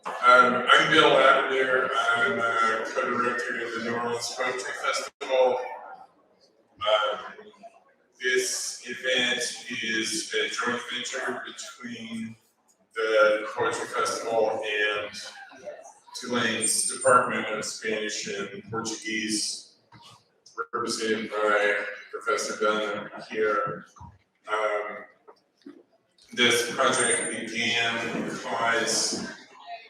I'm Bill Avelar. I'm a co-director of the New Orleans Poetry Festival. This event is a joint venture between the Poetry Festival and Tulane's Department of Spanish and Portuguese, represented by Professor Dunn here. This project began because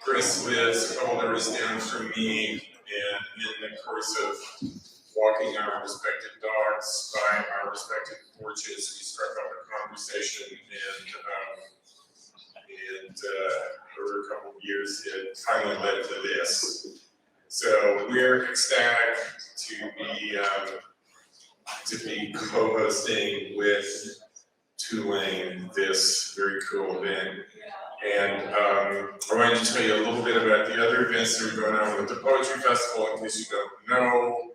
Chris lives a couple doors down from me, and in the course of walking our respective dogs by our respective porches, we struck up a conversation, and over a couple of years, it finally led to this. So we're ecstatic to be co-hosting with Tulane this very cool event. And I wanted to tell you a little bit about the other events that are going on with the Poetry Festival, in case you don't know.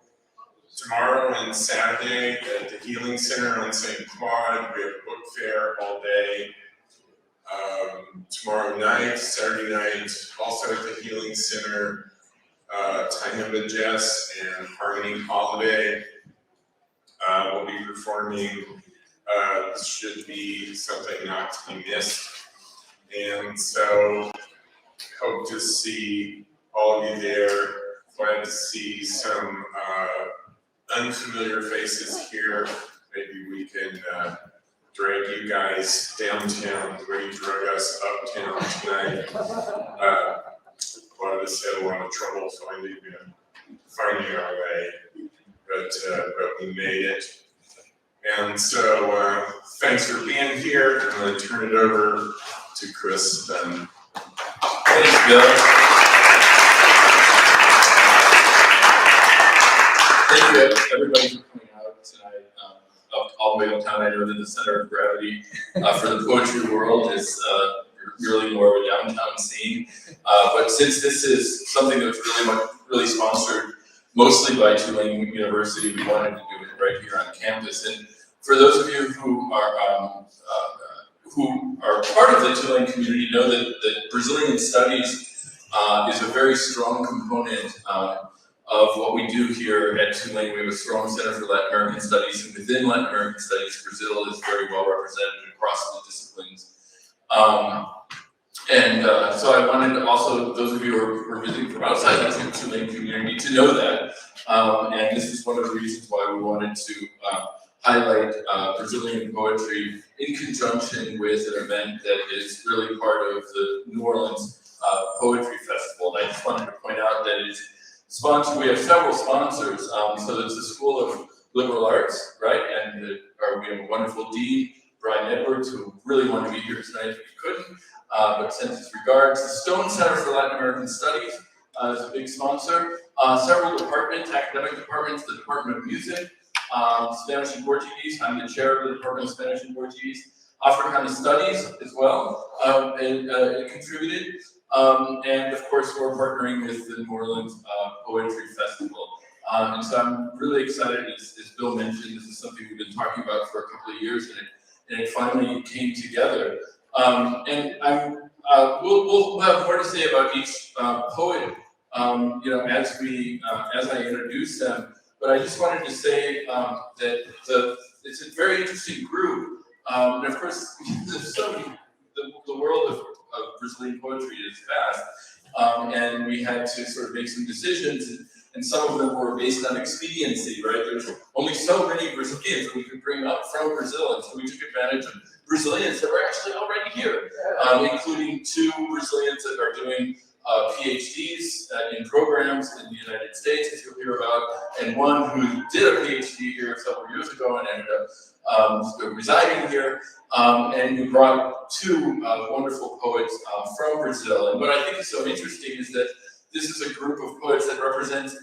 Tomorrow and Saturday at the Healing Center on St. Claude, we have a book fair all day. Tomorrow night, Saturday night, also at the Healing Center, Tahimba Jess and Harmony Holiday will be performing. This should be something not to be missed. And so, hope to see all of you there. Glad to see some unfamiliar faces here. Maybe we can drag you guys downtown the way you drug us uptown tonight. A lot of us had a lot of trouble finding our way, but we made it. And so, thanks for being here. I'm going to turn it over to Chris Dunn. Thanks, Bill. Thank you, everybody, for coming out tonight. All the way uptown. I know that the center of gravity for the poetry world is really more of a downtown scene. But since this is something that's really sponsored mostly by Tulane University, we wanted to do it right here on campus. And for those of you who are part of the Tulane community, know that Brazilian Studies is a very strong component of what we do here at Tulane. We have a strong Center for Latin American Studies, and within Latin American Studies, Brazil is very well represented across the disciplines. So I wanted to also, those of you who are visiting from outside the Tulane community, to know that. And this is one of the reasons why we wanted to highlight Brazilian poetry in conjunction with an event that is really part of the New Orleans Poetry Festival. And I just wanted to point out that it's sponsored. We have several sponsors. So there's the School of Liberal Arts, right? And we have a wonderful dean, Brian Edwards, who really wanted to be here tonight if he couldn't, but sends his regards. The Stone Center for Latin American Studies is a big sponsor. Several departments, academic departments, the Department of Music, Spanish and Portuguese. I'm the chair of the Department of Spanish and Portuguese. Africana Studies as well, it contributed. And of course, we're partnering with the New Orleans Poetry Festival. And so I'm really excited, as Bill mentioned, this is something we've been talking about for a couple of years, and it finally came together. And we'll have more to say about each poet, as I introduce them. But I just wanted to say that it's a very interesting group. And of course, there's so many, the world of Brazilian poetry is vast. And we had to sort of make some decisions, and some of them were based on expediency, right? There's only so many Brazilians we could bring up from Brazil, and so we took advantage of Brazilians that were actually already here, including 2 Brazilians that are doing PhDs in programs in the United States, as you'll hear about, and one who did a PhD here several years ago and ended up residing here. And we brought 2 wonderful poets from Brazil. And what I think is so interesting is that this is a group of poets that represents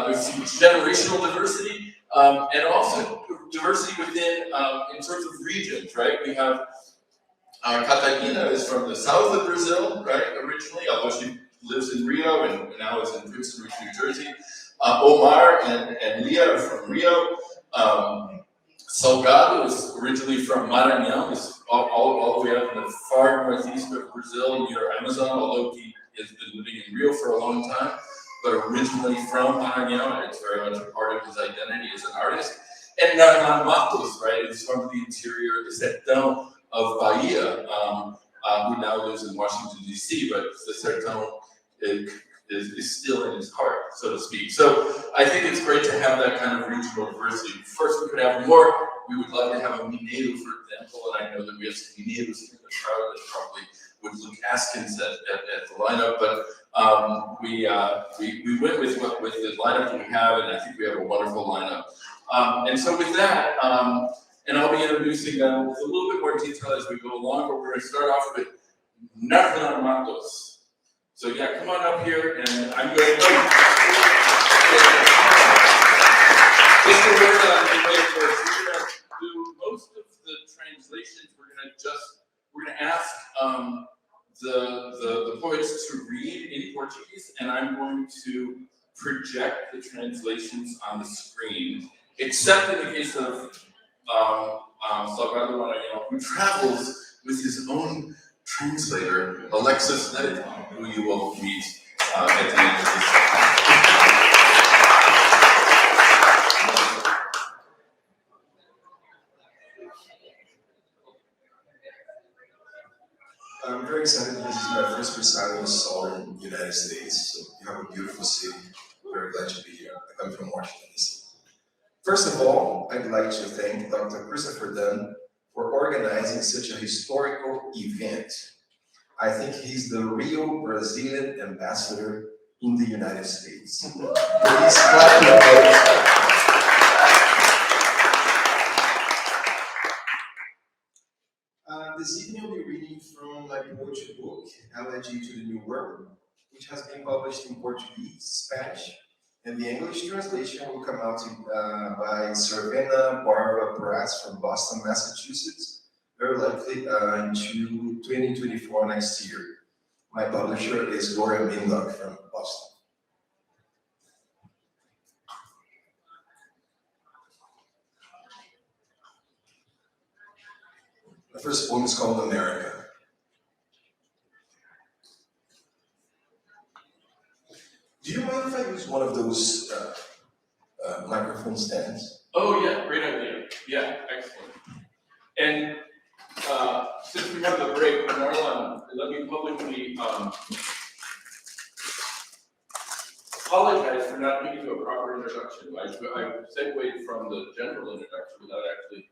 there's some generational diversity and also diversity within in terms of regions, right? We have Catarina is from the south of Brazil, right, originally, although she lives in Rio and now is in Princeton, New Jersey. Omar and Lia are from Rio. Salgado is originally from Maranhão, is all the way up in the far northeast of Brazil near Amazon, although he has been living in Rio for a long time, but originally from Maranhão. It's very much a part of his identity as an artist. And Narlan Matos, right, is from the interior, the sertão of Bahia, who now lives in Washington, D.C., but the sertão is still in his heart, so to speak. So I think it's great to have that kind of regional diversity. First, we could have more. We would love to have a Mineiro, for example, and I know that we have some Mineiros in the crowd that probably would look askance at the lineup, but we went with the lineup that we have, and I think we have a wonderful lineup. And so with that, and I'll be introducing them with a little bit more detail as we go along, but we're going to start off with Narlan Matos. So yeah, come on up here, and I'm going to just a word on the way for us. We're going to do most of the translations. We're going to ask the poets to read in Portuguese, and I'm going to project the translations on the screen, except in the case of Salgado Maranhão, who travels with his own translator, Alexis Neddy, who you will meet at the end of this. I'm very excited. This is my first recital in Seoul in the United States. So you have a beautiful city. Very glad to be here. I come from Washington, D.C. First of all, I'd like to thank Dr. Christopher Dunn for organizing such a historical event. I think he's the real Brazilian ambassador in the United States. Please clap your hands. This evening I'll be reading from my poetry book, Elegy to the New World, which has been published in Portuguese, Spanish, and the English translation will come out by Cervena Barbara Press from Boston, Massachusetts, very likely into 2024 next year. My publisher is Gloria Minlock from Boston. The first poem is called America. Do you mind if I use one of those microphone stands? Oh yeah, great idea. Yeah, excellent. And since we have the break, Narlan, let me publicly apologize for not giving you a proper introduction. I segued from the general introduction without actually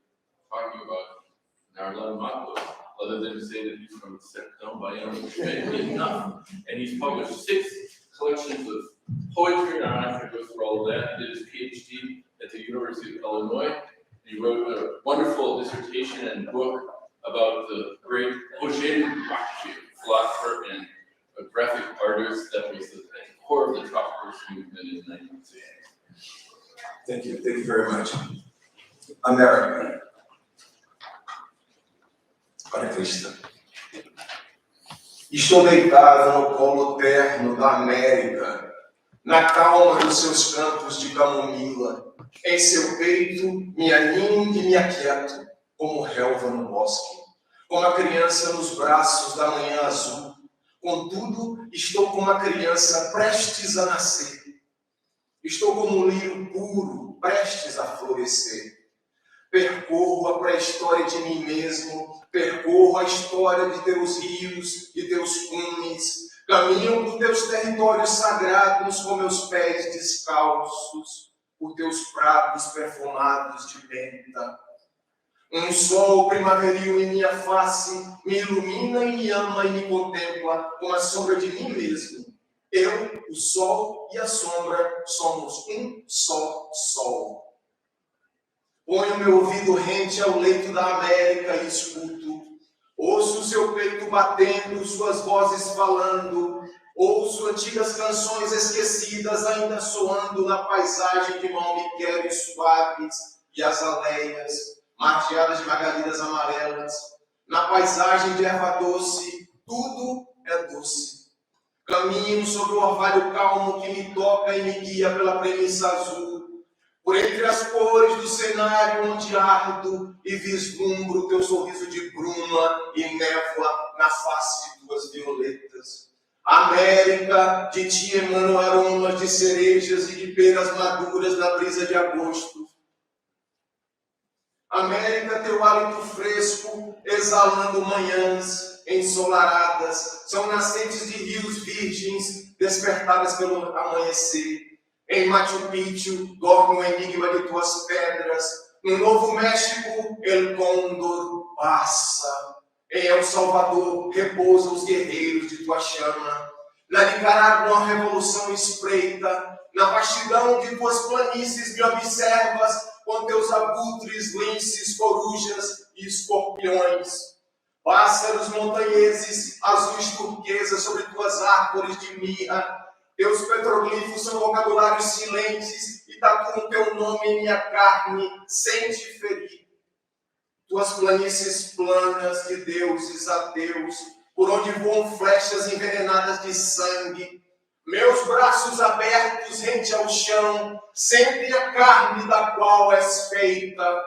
talking about Narlan Matos, other than to say that he's from Sertão Baiano, which may be enough. And he's published 6 collections of poetry, and I'm not going to go through all of that. He did his PhD at the University of Illinois. He wrote a wonderful dissertation and book about the great Rodrigo Álvarez, philosopher and a graphic artist that was at the core of the Tropicália movement in the 1960s. Thank you very much. America. Para Cristo. Estou deitado no colo terno da América, na calma dos seus campos de camomila. Em seu peito me aninho e me aquieto, como relva no bosque, como a criança nos braços da manhã azul. Contudo, estou como a criança prestes a nascer. Estou como um lírio puro, prestes a florescer. Percorro a pré-história de mim mesmo, percorro a história de teus rios e teus cumes, caminho por teus territórios sagrados com meus pés descalços, por teus prados perfumados de menta. Um sol primaveril em minha face me ilumina e me ama e me contempla com a sombra de mim mesmo. Eu, o sol e a sombra somos um só sol. Ponho meu ouvido rente ao leito da América e escuto. Ouço seu peito batendo, suas vozes falando. Ouço antigas canções esquecidas ainda soando na paisagem de malmiqueres suaves e azaleias, margeadas de margaridas amarelas. Na paisagem de erva doce, tudo é doce. Caminho sobre o orvalho calmo que me toca e me guia pela premissa azul. Por entre as cores do cenário onde ardo e vislumbro teu sorriso de bruma e névoa na face de tuas violetas. América, de ti emanam aromas de cerejas e de peras maduras na brisa de agosto. América, teu hálito fresco, exalando manhãs ensolaradas, são nascentes de rios virgens, despertadas pelo amanhecer. Em Machu Picchu, dorme o enigma de tuas pedras. No Novo México, El Cóndor passa. Em El Salvador, repousam os guerreiros de tua chama. Na Nicarágua, uma revolução espreita. Na vastidão de tuas planícies me observas, com teus abutres, linces, corujas e escorpiões. Pássaros montanheses, azuis turquesas sobre tuas árvores de mirra. Teus petroglifos são vocabulários silentes e tatuam teu nome em minha carne, sem te ferir. Tuas planícies planas de deuses ateus, por onde voam flechas envenenadas de sangue. Meus braços abertos rente ao chão, sentem a carne da qual és feita.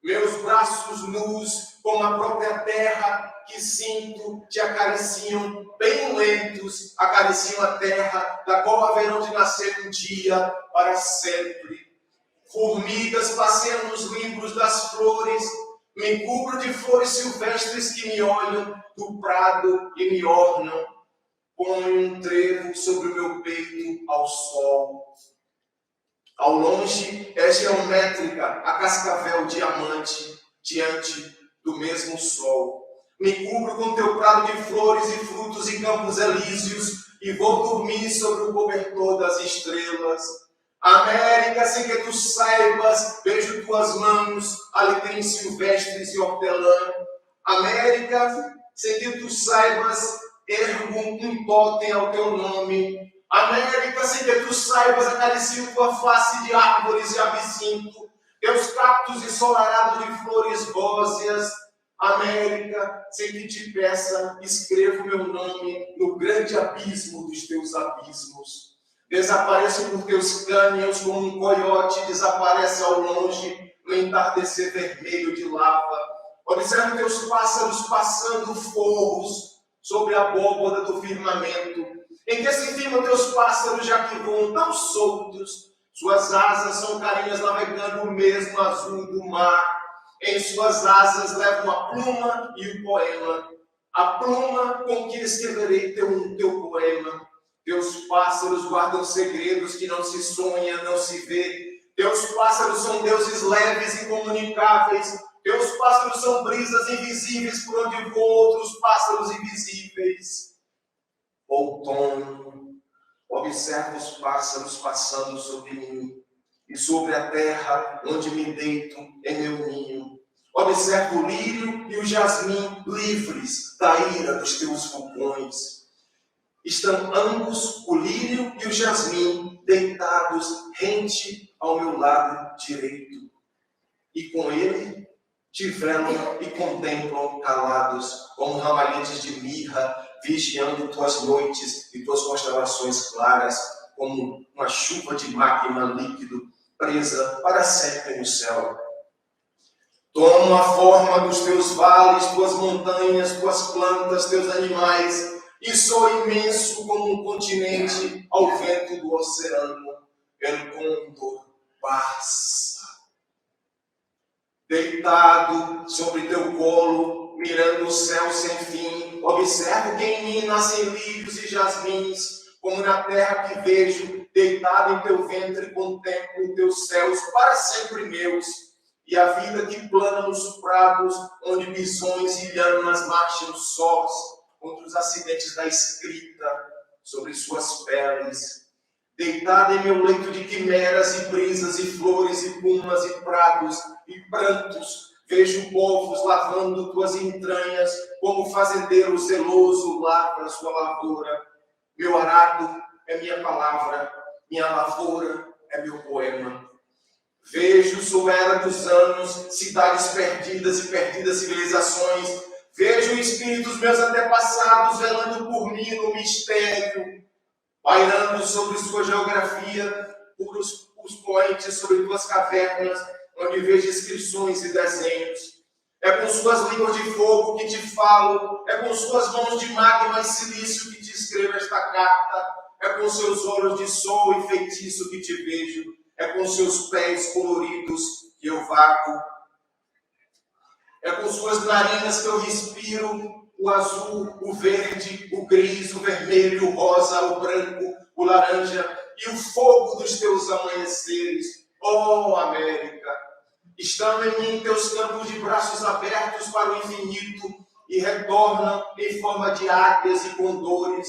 Meus braços nus, como a própria terra que sinto, te acariciam, bem lentos, acariciam a terra, da qual haverão de nascer um dia para sempre. Formigas passeiam nos livros das flores, me cubro de flores silvestres que me olham do prado e me ornam. Ponho um trevo sobre o meu peito ao sol. Ao longe é geométrica a cascavel diamante diante do mesmo sol. Me cubro com teu prado de flores e frutos e campos elíseos e vou dormir sobre o cobertor das estrelas. América, sem que tu saibas, beijo tuas mãos, alecrim silvestres e hortelã. América, sem que tu saibas, ergo um totem ao teu nome. América, sem que tu saibas, acaricio tua face de árvores e absinto, teus cactos ensolarados de flores róseas. América, sem que te peça, escrevo meu nome no grande abismo dos teus abismos. Desapareço por teus cânions como um coiote desaparece ao longe no entardecer vermelho de lava. Observo teus pássaros passando forros sobre a abóbora do firmamento. Em que se firmam teus pássaros já que voam tão soltos? Suas asas são carinhas navegando o mesmo azul do mar. Em suas asas levam a pluma e o poema. A pluma com que escreverei teu poema. Teus pássaros guardam segredos que não se sonha, não se vê. Teus pássaros são deuses leves e incomunicáveis. Teus pássaros são brisas invisíveis por onde voam outros pássaros invisíveis. Outono, observo os pássaros passando sobre mim e sobre a terra onde me deito em meu ninho. Observo o lírio e o jasmim livres da ira dos teus vulcões. Estão ambos, o lírio e o jasmim, deitados rente ao meu lado direito. E com ele te velam e contemplam calados, como ramalhetes de mirra, vigiando tuas noites e tuas constelações claras, como uma chuva de magma líquido presa para sempre no céu. Tomo a forma dos teus vales, tuas montanhas, tuas plantas, teus animais, e sou imenso como um continente ao vento do oceano. El Cóndor passa. Deitado sobre teu colo, mirando o céu sem fim, observo que em mim nascem lírios e jasmins, como na terra que vejo, deitado em teu ventre, contemplo teus céus para sempre meus, e a vida que plana nos prados, onde bisões e lhamas marcham sós, contra os acidentes da escrita sobre suas peles. Deitada em meu leito de quimeras e brisas e flores e pumas e prados e prantos, vejo povos lavando tuas entranhas, como fazendeiro zeloso lavra sua lavoura. Meu arado é minha palavra, minha lavoura é meu poema. Vejo sob a era dos anos cidades perdidas e perdidas civilizações. Vejo o espírito dos meus antepassados velando por mim no mistério, pairando sobre sua geografia, por os poentes sobre tuas cavernas, onde vejo inscrições e desenhos. É com suas línguas de fogo que te falo, é com suas mãos de magma e silício que te escrevo esta carta, é com seus olhos de sol e feitiço que te vejo, é com seus pés coloridos que eu vago, é com suas narinas que eu respiro o azul, o verde, o gris, o vermelho, o rosa, o branco, o laranja e o fogo dos teus amanheceres, ó América. Estão em mim teus campos de braços abertos para o infinito e retornam em forma de águias e condores.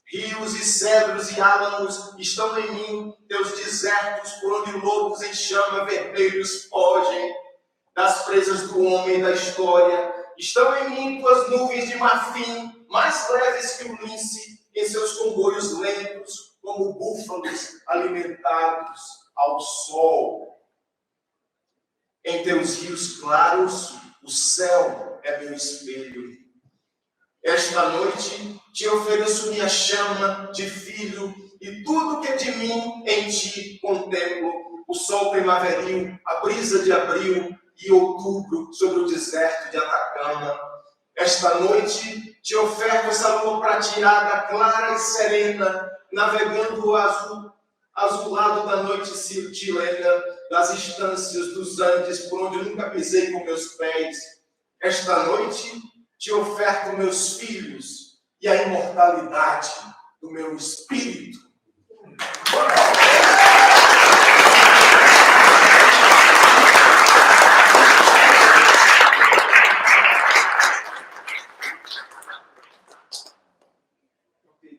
Rios e cedros e álamos estão em mim teus desertos por onde lobos em chama vermelhos fogem das presas do homem da história. Estão em mim tuas nuvens de marfim, mais leves que o lince, em seus comboios lentos, como búfalos alimentados ao sol. Em teus rios claros, o céu é meu espelho. Esta noite te ofereço minha chama de filho e tudo que de mim em ti contemplo. O sol primaveril, a brisa de abril e outubro sobre o deserto de Atacama. Esta noite te oferto essa lua prateada, clara e serena, navegando o azulado da noite chilena, das estâncias dos Andes, por onde eu nunca pisei com meus pés. Esta noite te oferto meus filhos e a imortalidade do meu espírito.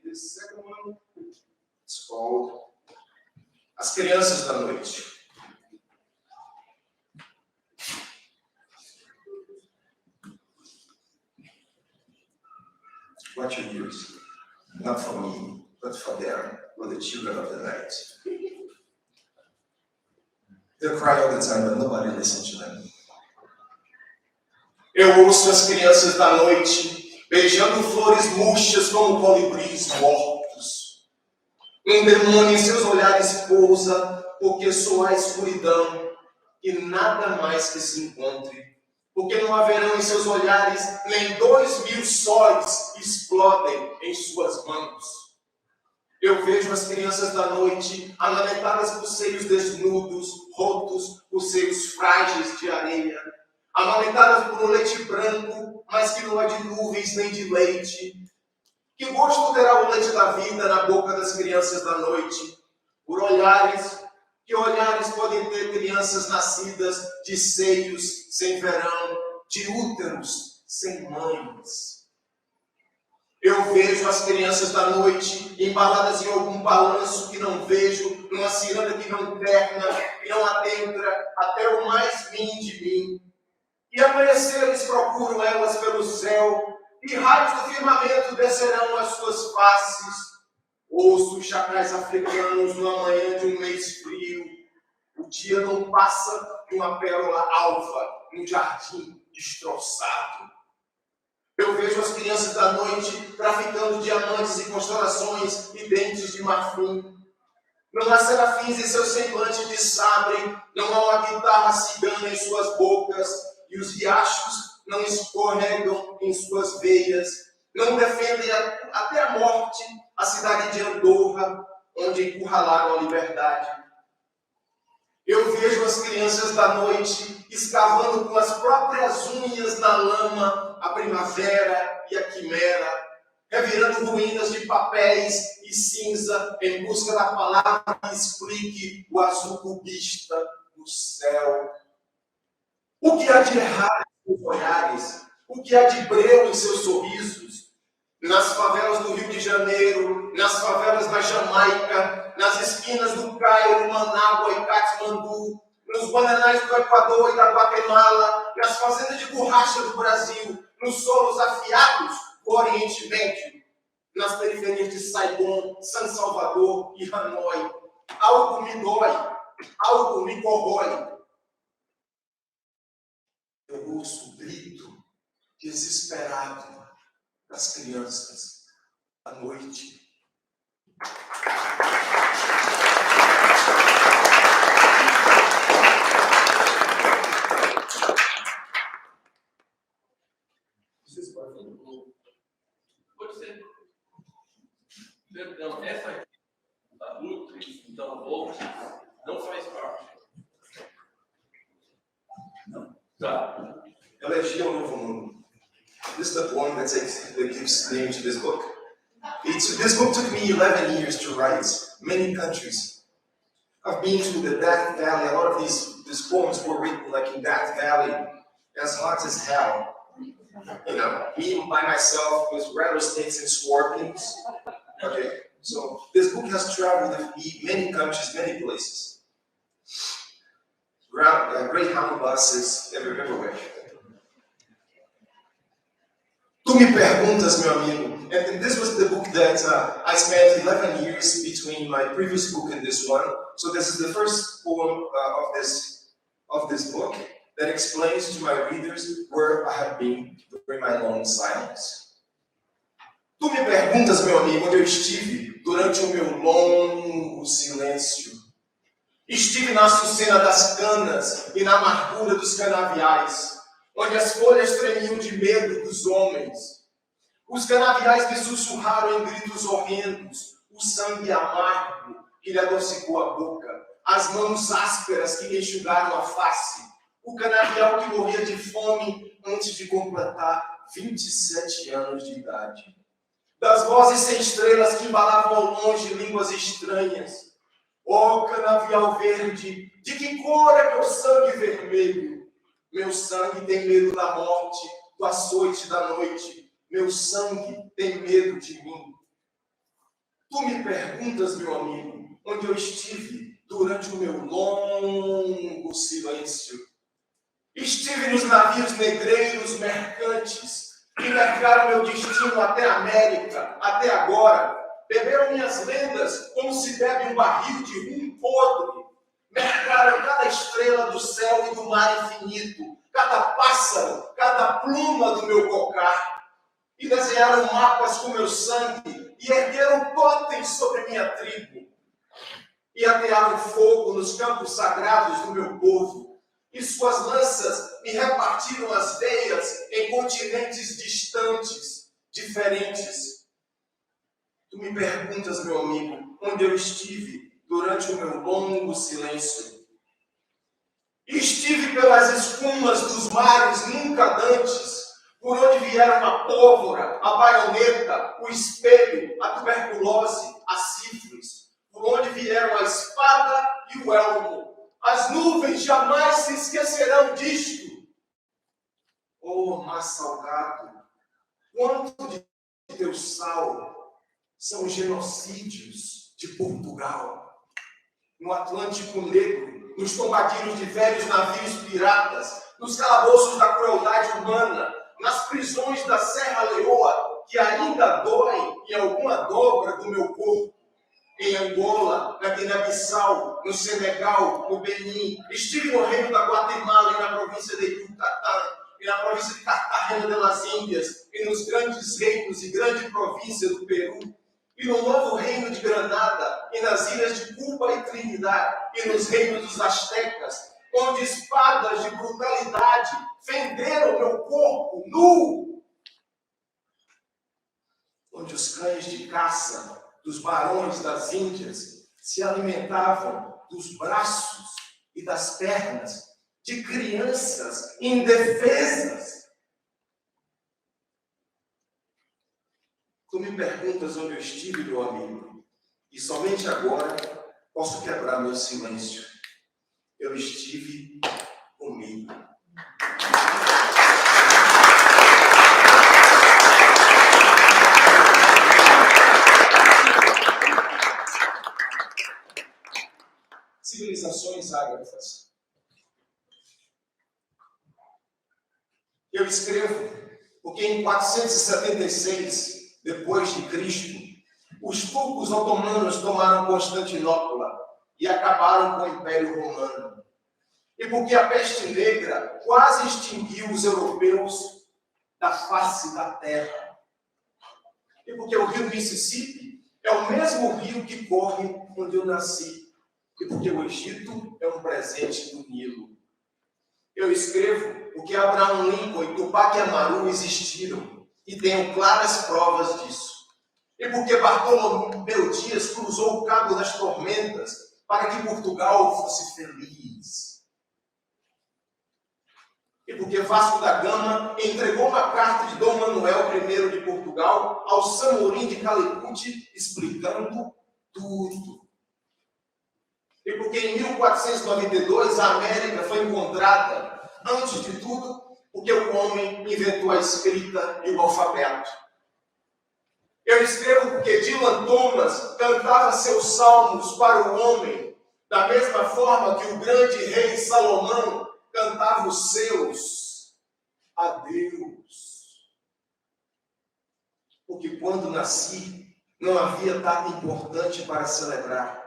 This second one is called As Crianças da Noite. Watch your ears, not for me, but for them, for the children of the night. They cry all the time, but nobody listens to them. Eu ouço as crianças da noite, beijando flores murchas como colibris mortos. Um demônio em seus olhares pousa, porque sou a escuridão, e nada mais que se encontre. Porque não haverão em seus olhares nem 2000 sóis explodem em suas mãos. Eu vejo as crianças da noite amamentadas por seios desnudos, rotos por seios frágeis de areia, amamentadas por um leite branco, mas que não há de nuvens nem de leite. Que gosto terá o leite da vida na boca das crianças da noite? Por olhares, que olhares podem ter crianças nascidas de seios sem verão, de úteros sem mães? Eu vejo as crianças da noite embaladas em algum balanço que não vejo, numa ciranda que não terna, que não adentra até o mais mim de mim. E amanheceres procuram elas pelo céu, e raios do firmamento descerão as suas faces. Ouço os chacais africanos no amanhã de um mês frio. O dia não passa de uma pérola alva num jardim destroçado. Eu vejo as crianças da noite traficando diamantes e constelações e dentes de marfim. Não há serafins em seu semblante de sabre, não há uma guitarra cigana em suas bocas, e os riachos não escorregam em suas veias, não defendem até a morte a cidade de Andorra, onde encurralaram a liberdade. Eu vejo as crianças da noite escavando com as próprias unhas na lama a primavera e a quimera, revirando ruínas de papéis e cinza em busca da palavra que explique o azul cubista do céu. O que há de errado em seus olhares? O que há de breu em seus sorrisos? Nas favelas do Rio de Janeiro, nas favelas da Jamaica, nas esquinas do Cairo, Manágua e Katmandu, nos bananais do Equador e da Guatemala, nas fazendas de borracha do Brasil, nos solos afiados do Oriente Médio, nas periferias de Saigon, San Salvador e Hanoi. Algo me dói, algo me corrói. Eu ouço o grito desesperado das crianças à noite. Vocês podem falar? Pode ser. Não, essa aqui, a Routledge, então, Volt, não faz parte. Não. Tá. Elegia ao Novo Mundo. This is the poem that gives name to this book. This book took me 11 years to write. Many countries. I've been to the Death Valley. A lot of these poems were written like in Death Valley, as hot as hell. You know, me by myself with rattlesnakes and scorpions. Okay, so this book has traveled with me many countries, many places. Greyhound buses, everywhere. Tu me perguntas, meu amigo, and this was the book that I spent 11 years between my previous book and this one. So this is the first poem of this book that explains to my readers where I have been during my long silence. Tu me perguntas, meu amigo, onde eu estive durante o meu longo silêncio. Estive na açucena das canas e na amargura dos canaviais, onde as folhas tremiam de medo dos homens. Os canaviais me sussurraram em gritos horrendos, o sangue amargo que lhe adocicou a boca, as mãos ásperas que lhe enxugaram a face, o canavial que morria de fome antes de completar 27 anos de idade. Das vozes sem estrelas que embalavam ao longe línguas estranhas. Ó canavial verde, de que cor é meu sangue vermelho? Meu sangue tem medo da morte, do açoite da noite. Meu sangue tem medo de mim. Tu me perguntas, meu amigo, onde eu estive durante o meu longo silêncio. Estive nos navios negreiros mercantes que mercaram meu destino até a América, até agora. Beberam minhas lendas como se bebe um barril de rum podre. Mercaram cada estrela do céu e do mar infinito, cada pássaro, cada pluma do meu cocar. E desenharam mapas com meu sangue e ergueram totens sobre minha tribo. E atearam fogo nos campos sagrados do meu povo. E suas lanças me repartiram as veias em continentes distantes, diferentes. Tu me perguntas, meu amigo, onde eu estive durante o meu longo silêncio. Estive pelas espumas dos mares nunca dantes, por onde vieram a pólvora, a baioneta, o espelho, a tuberculose, a sífilis, por onde vieram a espada e o elmo. As nuvens jamais se esquecerão disto. Oh, mar salgado, quanto de teu sal são genocídios de Portugal. No Atlântico Negro, nos tombadilhos de velhos navios piratas, nos calabouços da crueldade humana, nas prisões da Serra Leoa, que ainda doem em alguma dobra do meu corpo. Em Angola, na Guiné-Bissau, no Senegal, no Benin. Estive no reino da Guatemala e na província de Yucatán, e na província de Cartagena de las Índias, e nos grandes reinos e grande província do Peru, e no novo reino de Granada, e nas ilhas de Cuba e Trinidad, e nos reinos dos Aztecas, onde espadas de brutalidade fenderam meu corpo nu, onde os cães de caça dos barões das Índias se alimentavam dos braços e das pernas de crianças indefesas. Tu me perguntas onde eu estive, meu amigo, e somente agora posso quebrar meu silêncio. Eu estive comigo. Civilizações ágrafas. Eu escrevo porque em 476 depois de Cristo, os turcos otomanos tomaram Constantinopla e acabaram com o Império Romano. E porque a peste negra quase extinguiu os europeus da face da terra. E porque o rio Mississippi é o mesmo rio que corre onde eu nasci. E porque o Egito é um presente do Nilo. Eu escrevo porque Abraham Lincoln e Tupac Amaru existiram, e tenho claras provas disso. E porque Bartolomeu Dias cruzou o Cabo das Tormentas para que Portugal fosse feliz. E porque Vasco da Gama entregou uma carta de Dom Manuel I de Portugal ao Samorim de Calicut, explicando tudo. E porque em 1492 a América foi encontrada, antes de tudo, porque o homem inventou a escrita e o alfabeto. Eu escrevo porque Dylan Thomas cantava seus salmos para o homem, da mesma forma que o grande rei Salomão cantava os seus a Deus. Porque quando nasci, não havia data importante para celebrar,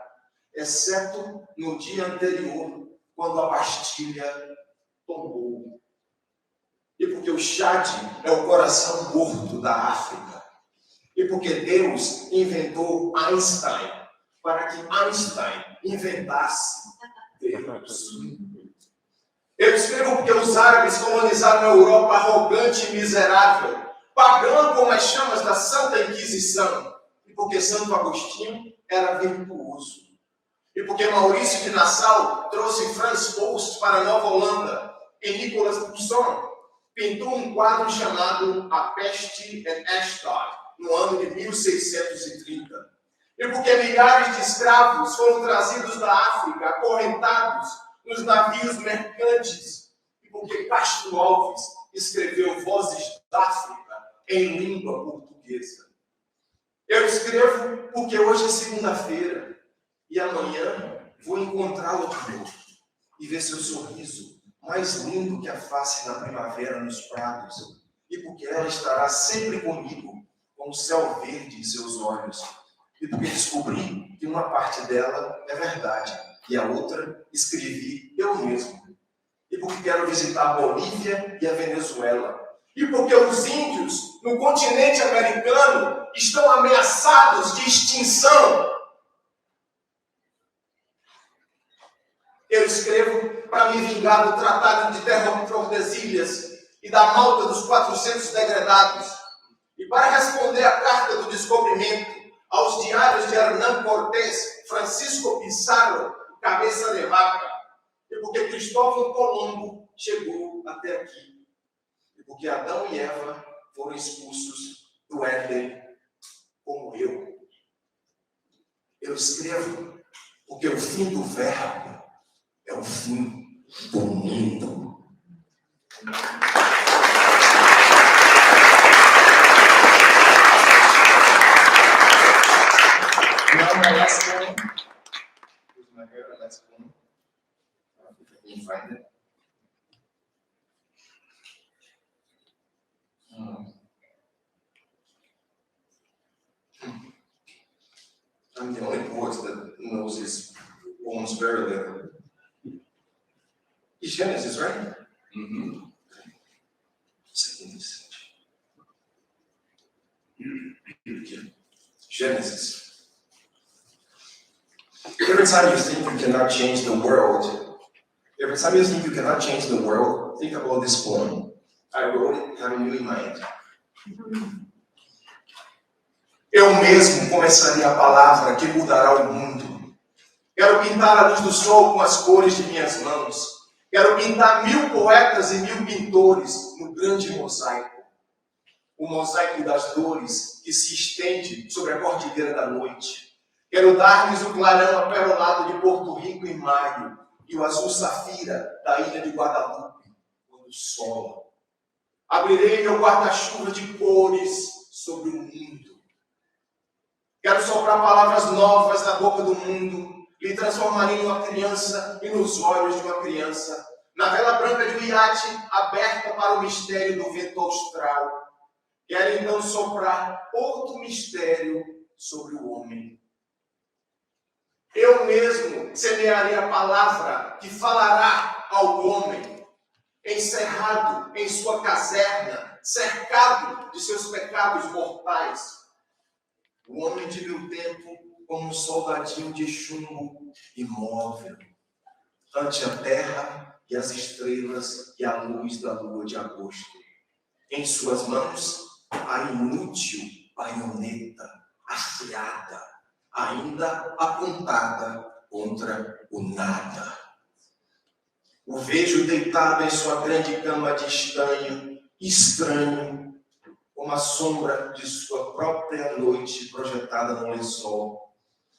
exceto no dia anterior, quando a Bastilha tombou. E porque o Chad é o coração gordo da África. E porque Deus inventou Einstein, para que Einstein inventasse Deus. Eu escrevo porque os árabes colonizaram a Europa arrogante e miserável, pagando como as chamas da Santa Inquisição. E porque Santo Agostinho era virtuoso. E porque Maurício de Nassau trouxe Franz Post para a Nova Holanda, e Nicolas Poussin pintou um quadro chamado A Peste et Esther, no ano de 1630. E porque milhares de escravos foram trazidos da África, acorrentados nos navios mercantes. E porque Castro Alves escreveu Vozes da África em língua portuguesa. Eu escrevo porque hoje é segunda-feira e amanhã vou encontrá-lo de novo e ver seu sorriso mais lindo que a face na primavera nos prados. E porque ela estará sempre comigo, com o céu verde em seus olhos. E porque descobri que uma parte dela é verdade e a outra escrevi eu mesmo. E porque quero visitar a Bolívia e a Venezuela. E porque os índios no continente americano estão ameaçados de extinção. Eu escrevo para me vingar do Tratado de Tordesilhas e da Malta dos 400 degredados. E para responder à Carta do Descobrimento, aos diários de Hernán Cortés, Francisco Pizarro, Cabeça de Vaca, e porque Cristóvão Colombo chegou até aqui, e porque Adão e Eva foram expulsos do Éden, como eu. Eu escrevo porque o fim do verbo é o fim do mundo. Now my last one. Here's my very last one. If I can find it. I'm the only poet that knows his poems very little. It's Genesis, right? Mm-hmm. Genesis. Every time you think you cannot change the world, think about this poem. I wrote it having you in mind. Eu mesmo começaria a palavra que mudará o mundo. Quero pintar a luz do sol com as cores de minhas mãos. Quero pintar 1000 poetas e 1000 pintores no grande mosaico. O mosaico das dores que se estende sobre a cordilheira da noite. Quero dar-lhes o clarão aperolado de Porto Rico em maio e o azul safira da ilha de Guadalupe, quando sola. Abrirei meu guarda-chuva de cores sobre o mundo. Quero soprar palavras novas na boca do mundo, lhe transformarei em uma criança e nos olhos de uma criança, na vela branca de um iate aberta para o mistério do vento austral. Quero então soprar outro mistério sobre o homem. Eu mesmo semearei a palavra que falará ao homem, encerrado em sua caserna, cercado de seus pecados mortais. O homem de meu tempo, como um soldadinho de chumbo imóvel, ante a terra e as estrelas e a luz da lua de agosto. Em suas mãos, a inútil baioneta afiada, ainda apontada contra o nada. O vejo deitado em sua grande cama de estanho, estranho, como a sombra de sua própria noite projetada no lençol.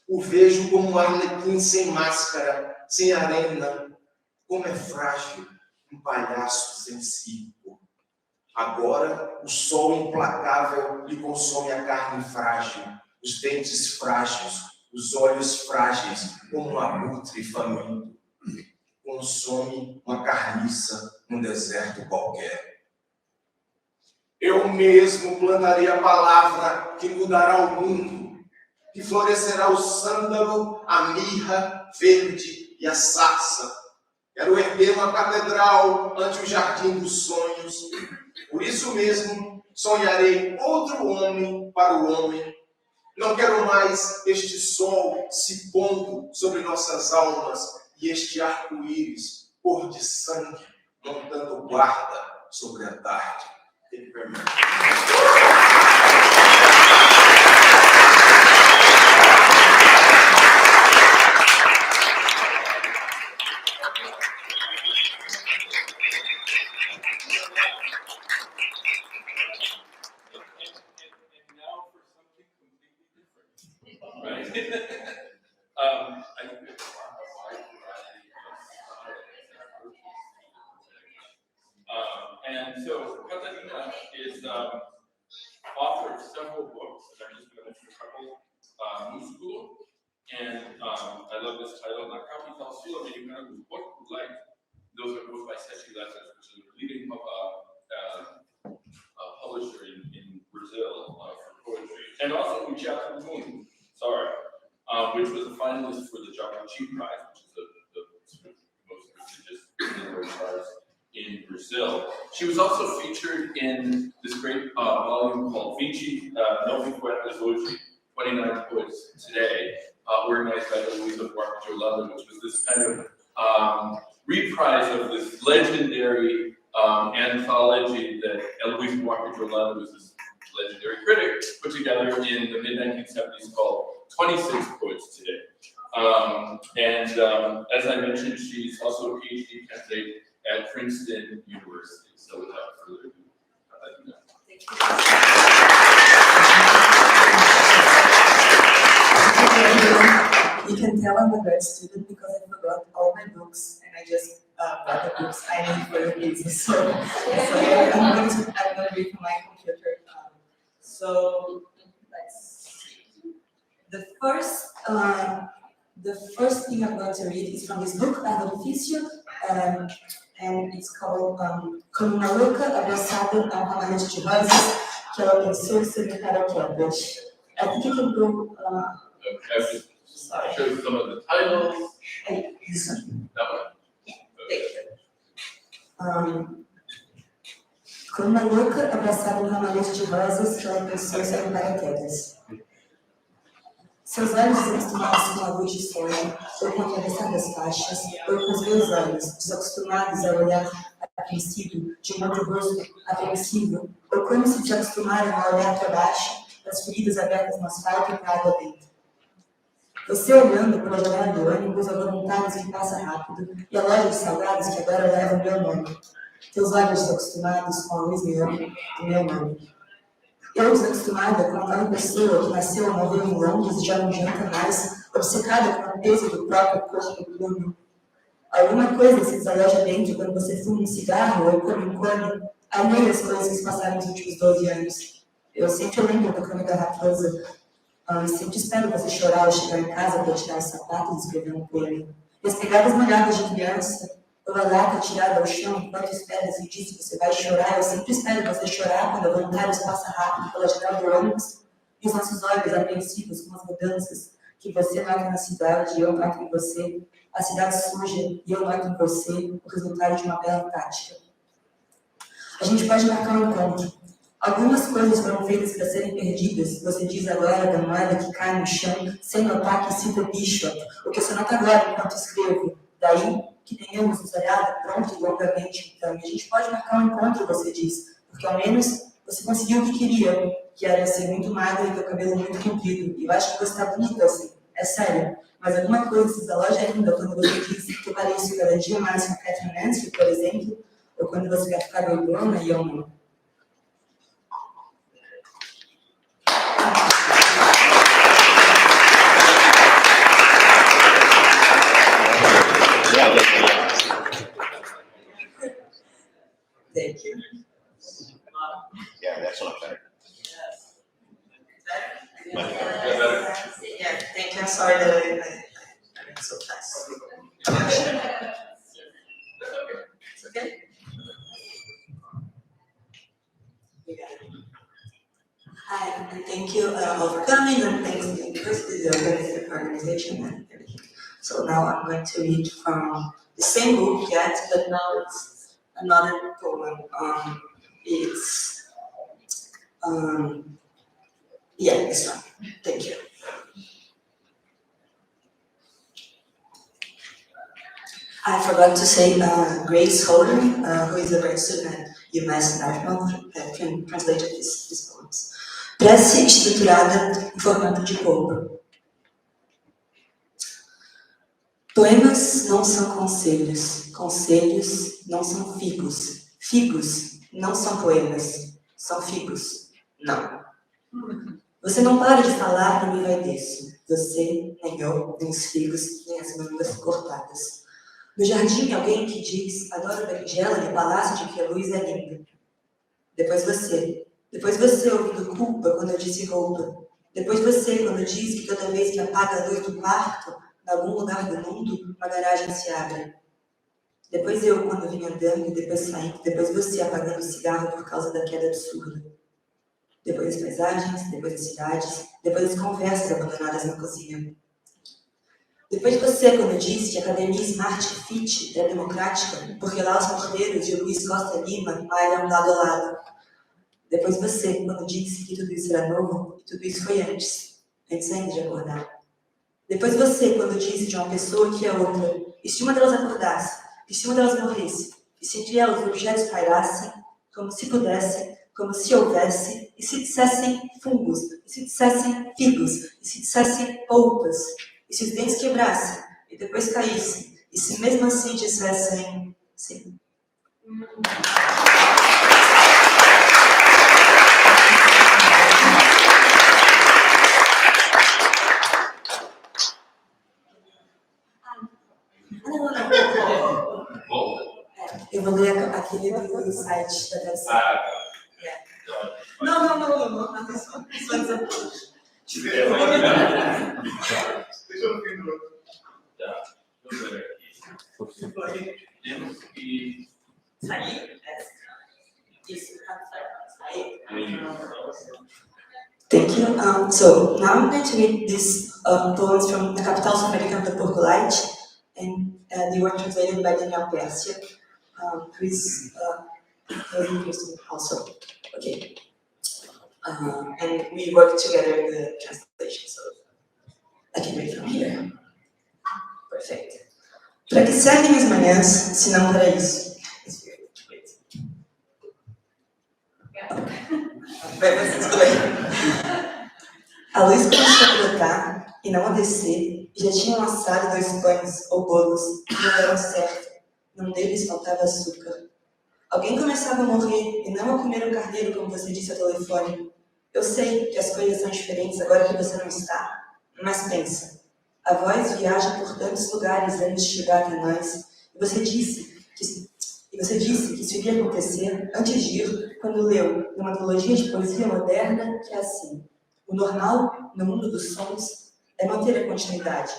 O vejo como um arlequim sem máscara, sem arena, como é frágil um palhaço sem circo. Agora, o sol implacável lhe consome a carne frágil, os dentes frágeis, os olhos frágeis, como um abutre faminto. Consome uma carniça num deserto qualquer. Eu mesmo plantarei a palavra que mudará o mundo, que florescerá o sândalo, a mirra verde e a sarça. Quero erguer uma catedral ante o jardim dos sonhos. Por isso mesmo, sonharei outro homem para o homem. Não quero mais este sol se pondo sobre nossas almas e este arco-íris, cor de sangue, montando guarda sobre a tarde. Thank you very much. Right? I think there's a wide variety of styles and approaches. And so Catarina is author of several books, and I'm just going to mention a couple. Músculo, and I love this title, Na Capital Sul-Americana do Porto Light. Those are both by Sete Letras, which is a leading publisher in Brazil for poetry. And also Untitled Chapter. Which was a finalist for the Jabuti Prize, which is the sort of most prestigious literary prize in Brazil. She was also featured in this great volume called 20 Novos Poetas Hoje, 29 Poets Today, organized by Luisa Buarque de Holanda, which was this kind of reprise of this legendary anthology that Luisa Buarque de Holanda, was this legendary critic, put together in the mid-1970s called 26 Poets Today. As I mentioned, she's also a PhD candidate at Princeton University. So without further ado, Thank you. You can tell I'm a grad student because I forgot all my books and I just bought the books I need for the thesis. So I'm going to read from my computer. So let's see. The first thing I'm going to read is from this book, Ofício, and it's called Como uma louca abraçada a uma rede de rosas que ela pensou sobre paraquedas. I think you can go. okay, I'll show you some of the titles. This one. That one? Thank you. Como uma louca abraçada a um ramalhete de rosas que ela pensou sobre paraquedas. Seus olhos desacostumados com a luz de sonho, ou com a atravessar das faixas, ou com os meus olhos, desacostumados a olhar apreensivo de um outro rosto apreensivo, ou como se desacostumaram a olhar para baixo, das feridas abertas no asfalto e para a água dentro. Você olhando pela janela do ônibus a voluntários que passa rápido e a loja de salgados que agora leva o meu nome. Teus olhos desacostumados com a luz neon do meu nome. Eu desacostumada com aquela pessoa que nasceu ou morreu em Londres e já não janta mais, obcecada com o peso do próprio corpo plano. Alguma coisa se desaloja dentro quando você fuma um cigarro ou come um cone, além das coisas que se passaram nos últimos 12 anos. Eu sempre lembro da cama da raposa, sempre espero você chorar ao chegar em casa para tirar os sapatos e escrever um poema. E as pegadas molhadas de criança, ou a lata tirada ao chão enquanto esperas e diz que você vai chorar, eu sempre espero você chorar quando a voluntários passa rápido pela janela do ônibus e os nossos olhos apreensivos com as mudanças que você nota na cidade e eu noto em você, a cidade suja e eu noto em você o resultado de uma bela tática. A gente pode marcar um encontro. Algumas coisas foram feitas para serem perdidas, você diz agora da moeda que cai no chão sem notar que cita bicho, o que você nota agora enquanto escrevo. Daí que tenhamos nos olhado pronto longamente, então, e a gente pode marcar um encontro, você diz, porque ao menos você conseguiu o que queria, que era ser muito magra e ter o cabelo muito comprido. E eu acho que você está bonita assim, é sério. Mas alguma coisa se desaloja ainda quando você diz que eu pareço cada dia mais com a Catarina Lins, por exemplo, ou quando você quer ficar doidona e eu não. Thank you. Yeah, that's a lot better. Yeah, thank you. I'm sorry that I went so fast. It's okay? Hi, and thank you all for coming, and thanks to the university, the organization, and everything. So now I'm going to read from the same book yet, but now it's another poem. Yeah, this one. Thank you. I forgot to say Grace Holder, who is a grad student at UMass National, translated these poems. Prece estruturada em formato de polpa. Poemas não são conselhos, conselhos não são figos, figos não são poemas, são figos, não. Você não para de falar para mim vai disso, você, nem eu, nem os figos, nem as mangas cortadas. No jardim, alguém que diz, adoro berinjela e palácio de que a luz é linda. Depois você ouvindo culpa quando eu disse roupa. Depois você, quando diz que toda vez que apaga a luz do quarto, em algum lugar do mundo, uma garagem se abre. Depois eu, quando vim andando, depois saindo, depois você apagando o cigarro por causa da queda absurda. Depois as paisagens, depois as cidades, depois as conversas abandonadas na cozinha. Depois você, quando disse que a Academia Smart Fit é democrática, porque lá os Mordeiros e o Luiz Costa Lima malham lado a lado. Depois você, quando disse que tudo isso era novo, e tudo isso foi antes ainda de acordar. Depois você, quando disse de uma pessoa que é outra, e se uma delas acordasse, e se uma delas morresse, e se entre elas os objetos pairassem, como se pudessem, como se houvesse, e se dissessem fungos, e se dissessem figos, e se dissessem polpas, e se os dentes quebrassem, e depois caíssem, e se mesmo assim dissessem sim. Eu vou ler aquele do site da tradução. Não. Deixa eu ver aqui. Temos que sair. Isso, sair. Thank you. So now I'm going to read these poems from the Capital Sul-Americana do Portuguese, and they were translated by Daniel Persia, who is very interesting also. Okay. And we work together in the translation, so I can read from here. Perfect. Para que servem as manhãs, se não para isso? A luz começou a brotar e não a descer, e já tinham assado 2 pães ou bolos que não deram certo. Num deles faltava açúcar. Alguém começava a morrer e não a comer o carneiro, como você disse ao telefone. Eu sei que as coisas são diferentes agora que você não está, mas pensa. A voz viaja por tantos lugares antes de chegar até nós, e você disse que isso iria acontecer antes de ir, quando leu numa antologia de poesia moderna que é assim: o normal, no mundo dos sons, é manter a continuidade.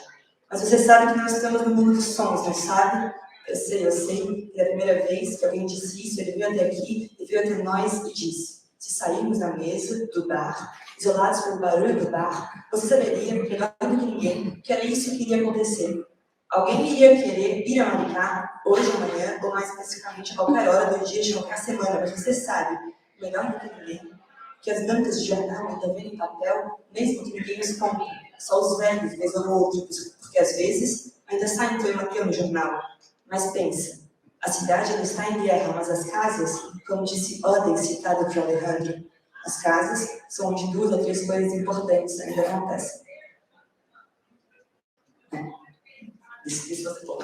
Mas você sabe que nós estamos no mundo dos sons, não sabe? Eu sei, e a primeira vez que alguém disse isso, ele veio até aqui, e veio até nós e disse: se sairmos da mesa, do bar, isolados pelo barulho do bar, você saberia, melhor do que ninguém, que era isso que iria acontecer. Alguém iria querer ir a Maricá, hoje, amanhã, ou mais especificamente a qualquer hora do dia de qualquer semana, mas você sabe, melhor do que ninguém, que as bancas de jornal ainda vêm em papel, mesmo que ninguém os compre, só os velhos, vez ou outra, porque às vezes ainda sai um poema teu no jornal. Mas pensa, a cidade não está em guerra, mas as casas, como disse Oden, citado por Alejandro, as casas são onde 2 a 3 coisas importantes ainda acontecem. Isso foi bom.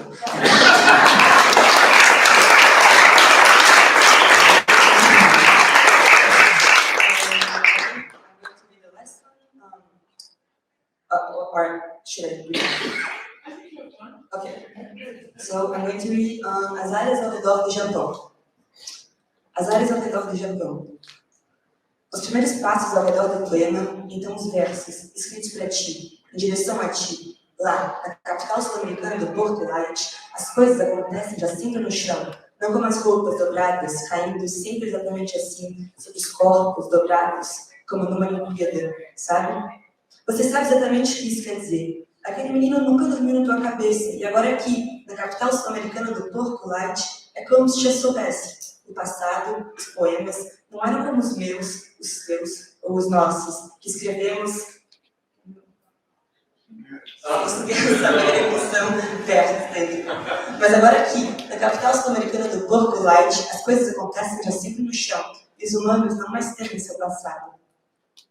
Or should I read? Okay. So I'm going to read As Áreas ao Redor do Japão. As áreas ao redor do Japão. Os primeiros passos ao redor do poema, então os versos, escritos para ti, em direção a ti. Lá, na capital sul-americana do Portuguese, as coisas acontecem jacendo no chão, não como as roupas dobradas, caindo sempre exatamente assim, sobre os corpos dobrados, como numa Olimpíada, sabe? Você sabe exatamente o que isso quer dizer. Aquele menino nunca dormiu na tua cabeça, e agora aqui, na capital sul-americana do Portuguese, é como se já soubesse. O passado, os poemas, não eram como os meus, os seus ou os nossos, que escrevemos. Conseguimos saber que são versos dele. Mas agora aqui, na capital sul-americana do Portuguese, as coisas acontecem já sempre no chão, e os humanos não mais temem seu passado.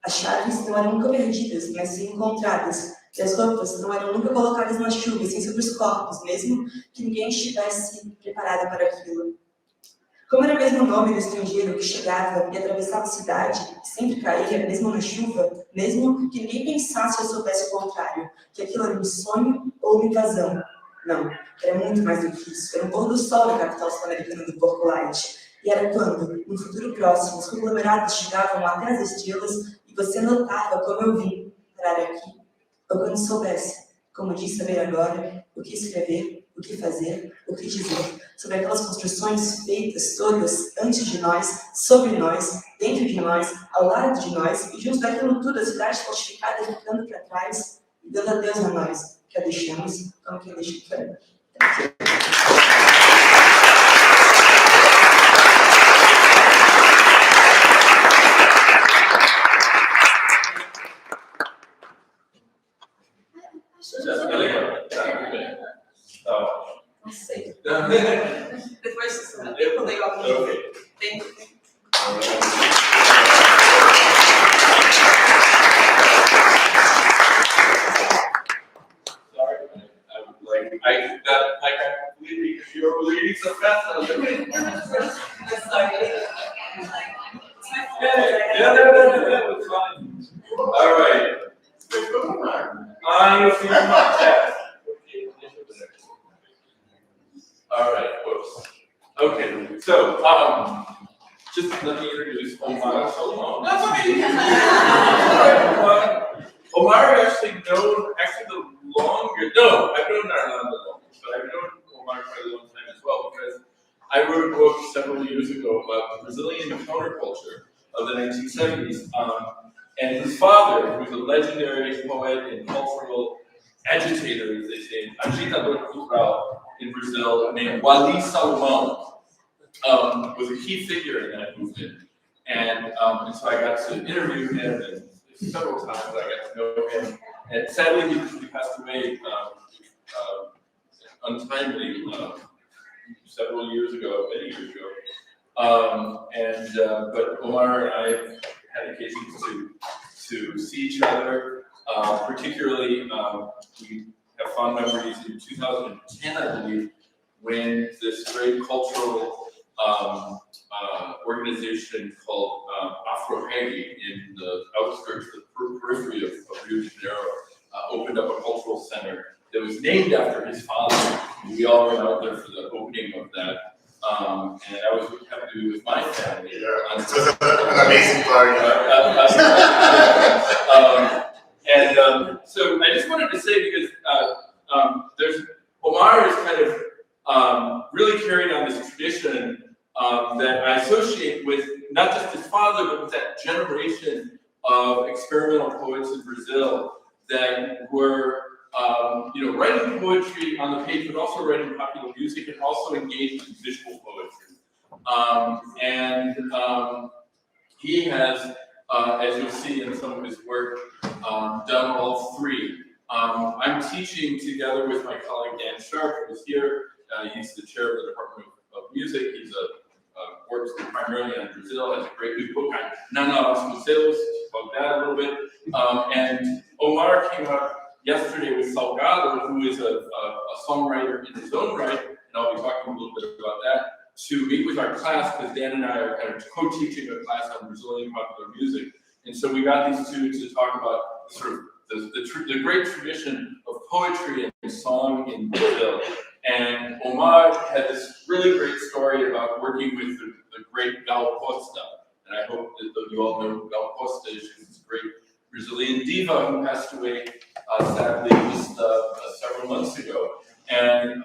As chaves não eram nunca perdidas, mas sim encontradas, e as roupas não eram nunca colocadas na chuva, sim sobre os corpos, mesmo que ninguém estivesse preparado para aquilo. Como era mesmo o nome do estrangeiro que chegava e atravessava a cidade, que sempre caía, mesmo na chuva, mesmo que ninguém pensasse ou soubesse o contrário, que aquilo era um sonho ou uma invasão. Não, era muito mais do que isso. Era um pôr do sol da capital sul-americana do Portuguese. E era quando, no futuro próximo, os conglomerados chegavam até as estrelas e você notava como eu vim parar aqui. Ou quando soubesse, como disse saber agora, o que escrever, o que fazer, o que dizer, sobre aquelas construções feitas todas antes de nós, sobre nós, dentro de nós, ao lado de nós, e junto daquilo tudo a cidade fortificada ficando para trás e dando adeus a nós, que a deixamos como quem deixa o frango. É legal. Tá, muito bem. Tá ótimo. Não sei. Tá. Depois eu leio aqui. Ok. Tem. Sorry, I would like, I that like I completely, because you were reading so fast, I was like, Sorry. yeah, it's fine. All right. I feel my test. All right, whoops. Okay, so just let me introduce Omar Salomão. Omar actually known the longest. No, I've known Narlan the longest, but I've known Omar for a long time as well because I wrote a book several years ago about the Brazilian counterculture of the 1970s. And his father, who's a legendary poet and cultural agitator, as they say, agitador cultural in Brazil, named Omar Salomão, was a key figure in that movement. And so I got to interview him and several times I got to know him. And sadly, he passed away untimely several years ago, many years ago. But Omar and I had occasions to see each other. Particularly, we have fond memories in 2010, I believe, when this great cultural organization called Afro-Hagi in the outskirts, the periphery of Rio de Janeiro, opened up a cultural center that was named after his father. We all went out there for the opening of that. And I was happy to be with my family. Yeah, it was an amazing party. So I just wanted to say, because there's Omar is kind of really carried on this tradition that I associate with not just his father, but with that generation of experimental poets in Brazil that were writing poetry on the page, but also writing popular music and also engaged in visual poetry. He has, as you'll see in some of his work, done all three. I'm teaching together with my colleague Dan Sharp, who's here, He's the chair of the Department of Music. He's works primarily on Brazil, has a great new book on Narlan Matos, about that a little bit. And Omar came out yesterday with Salgado, who is a songwriter in his own right, and I'll be talking a little bit about that, to meet with our class, because Dan and I are kind of co-teaching a class on Brazilian popular music. And so we got these two to talk about sort of the great tradition of poetry and song in Brazil. And Omar had this really great story about working with the great Gal Costa. And I hope that you all know Gal Costa. She's this great Brazilian diva who passed away sadly just several months ago. And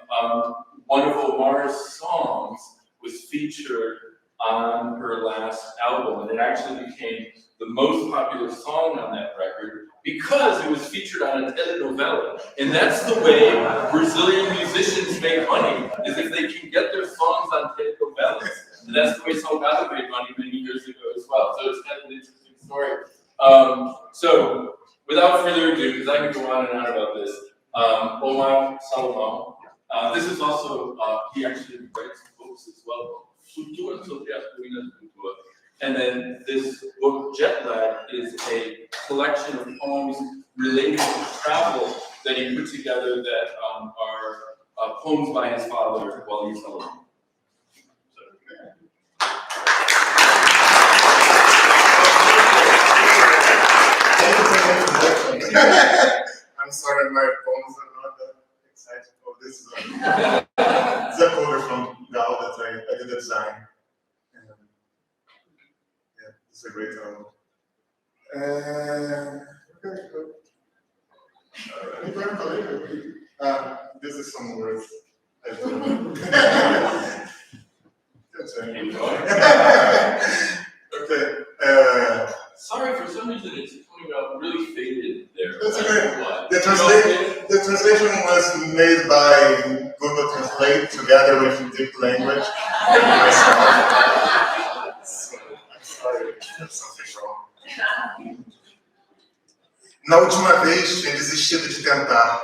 one of Omar's songs was featured on her last album, and it actually became the most popular song on that record because it was featured on a telenovela. And that's the way Brazilian musicians make money, is if they can get their songs on telenovelas. And that's the way Salgado made money many years ago as well. So it's kind of an interesting story. So without further ado, because I can go on and on about this, Omar Salomão. This is also, he actually writes books as well. And then this book, Jet Lag, is a collection of poems related to travel that he put together that are poems by his father while he's alone. I'm sorry, my poems are not that exciting. Oh, this is it's a cover from Gal that I did a design. And, yeah, it's a great album. Okay, cool. This is some words. Okay. Sorry, for some reason it's coming out really faded there. That's okay. The translation was made by Google Translate together with Deep Language. So, I'm sorry, there's something wrong. Na última vez tinha desistido de tentar.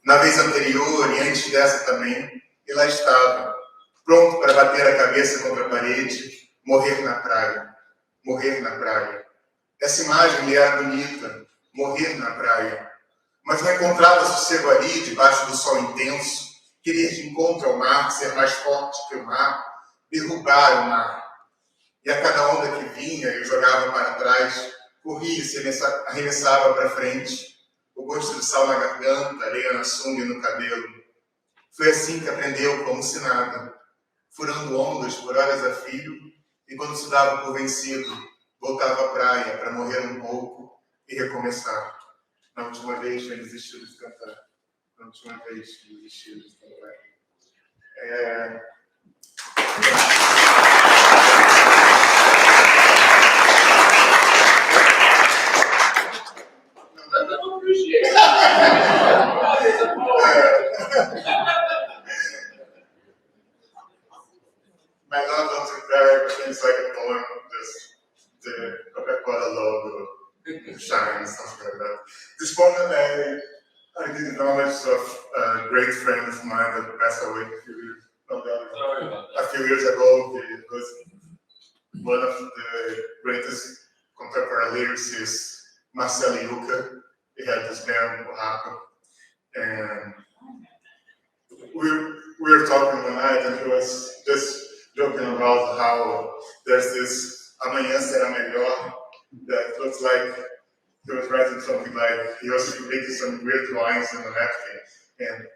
Na vez anterior e antes dessa também, e lá estava, pronto para bater a cabeça contra a parede, morrer na praia. Morrer na praia. Essa imagem me era bonita, morrer na praia. Mas não encontrava sossego ali, debaixo do sol intenso. Queria de encontro ao mar, ser mais forte que o mar, derrubar o mar. E a cada onda que vinha, eu jogava para trás, corria e se arremessava para frente. O gosto de sal na garganta, areia na sunga e no cabelo. Foi assim que aprendeu como se nada, furando ondas por horas a fio, e quando se dava por vencido, voltava à praia para morrer um pouco e recomeçar. Na última vez tinha desistido de cantar. Na última vez tinha desistido de cantar. Não appreciate it. My love don't very things like a poem, just the Coca-Cola logo shines, something like that. This poem I did in homage of a great friend of mine that passed away a few years ago. He was one of the greatest contemporary lyricists, Marcelo Yuca. He had this band, Oaxaca, and we were talking one night, and he was just joking about how there's this amanhã será melhor that looks like he was writing something like, he was making some weird lines in the napkin, and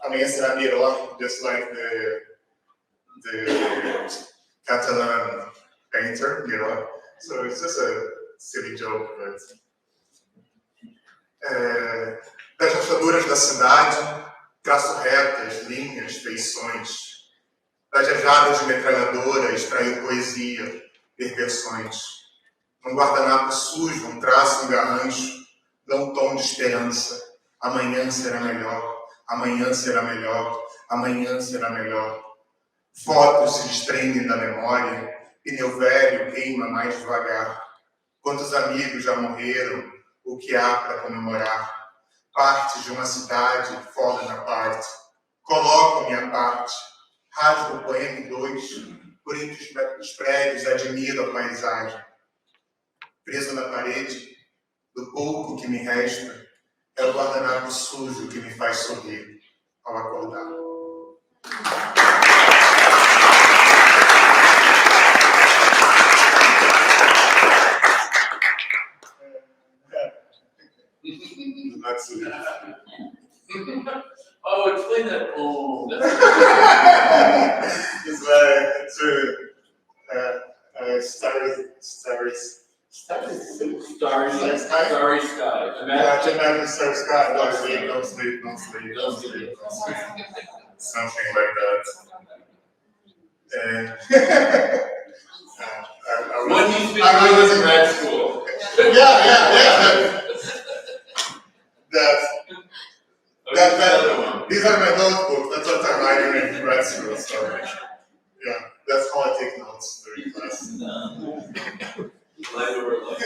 amanhã será melhor, just like the Catalan painter, you know. So it's just a silly joke, but das rachaduras da cidade, traço retas, linhas, feições. Das jajadas de metralhadora, extraiu poesia, perversões. Um guardanapo sujo, um traço, um garrancho, dá um tom de esperança. Amanhã será melhor, amanhã será melhor, amanhã será melhor. Fotos se desprendem da memória, pneu velho queima mais devagar. Quantos amigos já morreram, o que há para comemorar? Partes de uma cidade falling apart, Coloco a minha parte, rasgo o poema em dois, por entre os prédios admiro a paisagem. Preso na parede, do pouco que me resta, é o guardanapo sujo que me faz sorrir ao acordar. That's it. Oh, explain that poem. It's like starry sky. Imagine starry sky. Don't sleep. Something like that. And What he's been doing in grad school. Yeah. These are my notebooks. That's what I'm writing in grad school. So, yeah, that's how I take notes during class. Light over light.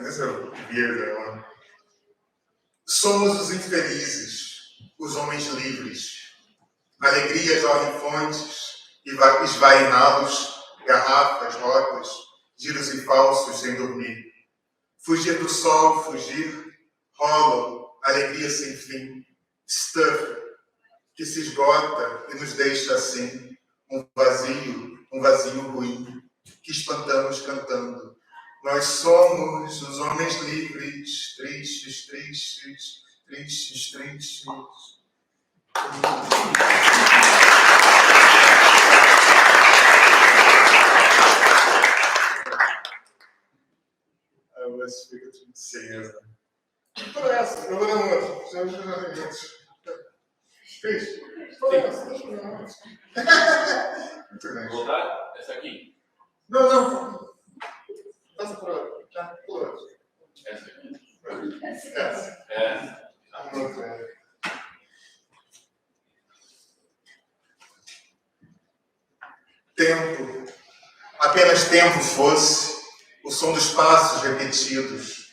This is a weird one. Somos os infelizes, os homens livres. Alegria jorra em fontes e esvai em ralos, garrafas, rotas, giros e falsos sem dormir. Fugir do sol, fugir, rola, alegria sem fim. Stuff, que se esgota e nos deixa assim, um vazio ruim, que espantamos cantando. Nós somos os homens livres, tristes, tristes, tristes, tristes. I was figured to sing as eu vou dar um outro. Triste. Muito bem. Voltar? Essa aqui. Não. Passa por outro. Por outro. Essa aqui. Essa. Muito bem. Tempo. Apenas tempo fosse o som dos passos repetidos.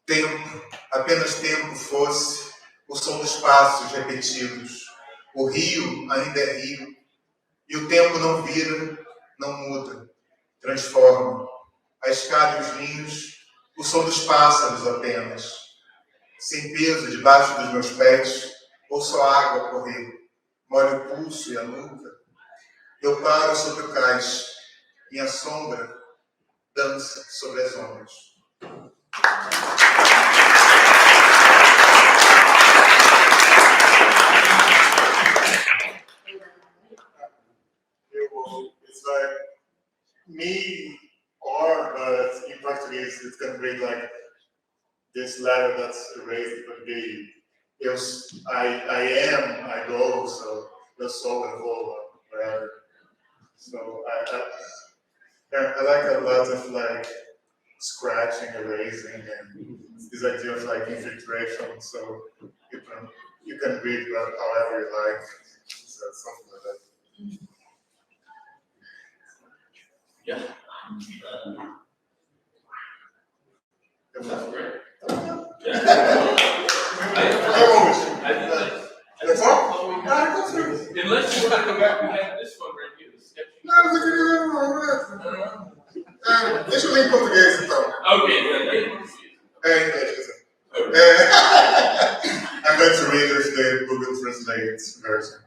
Tempo. Apenas tempo fosse o som dos passos repetidos. O rio ainda é rio. E o tempo não vira, não muda. Transforma. A escada e os ninhos, o som dos pássaros apenas. Sem peso debaixo dos meus pés, ou só água correr. Molho o pulso e a nuca. Eu paro sobre o cais. Minha sombra dança sobre as ondas. It's like me, but in Portuguese it's going to read like this letter that's erased, but I am, I go, so eu sou, eu vou, whatever. So I like a lot of like scratching, erasing, and this idea of like infiltration. So you can read however you like. So something like that. Yeah. That's great. Yeah. That's all? Unless you want to go back, we have this one right here. The sketch. Deixa eu ler em português então. Okay, yeah. Em inglês. I'm going to read the Google Translate version.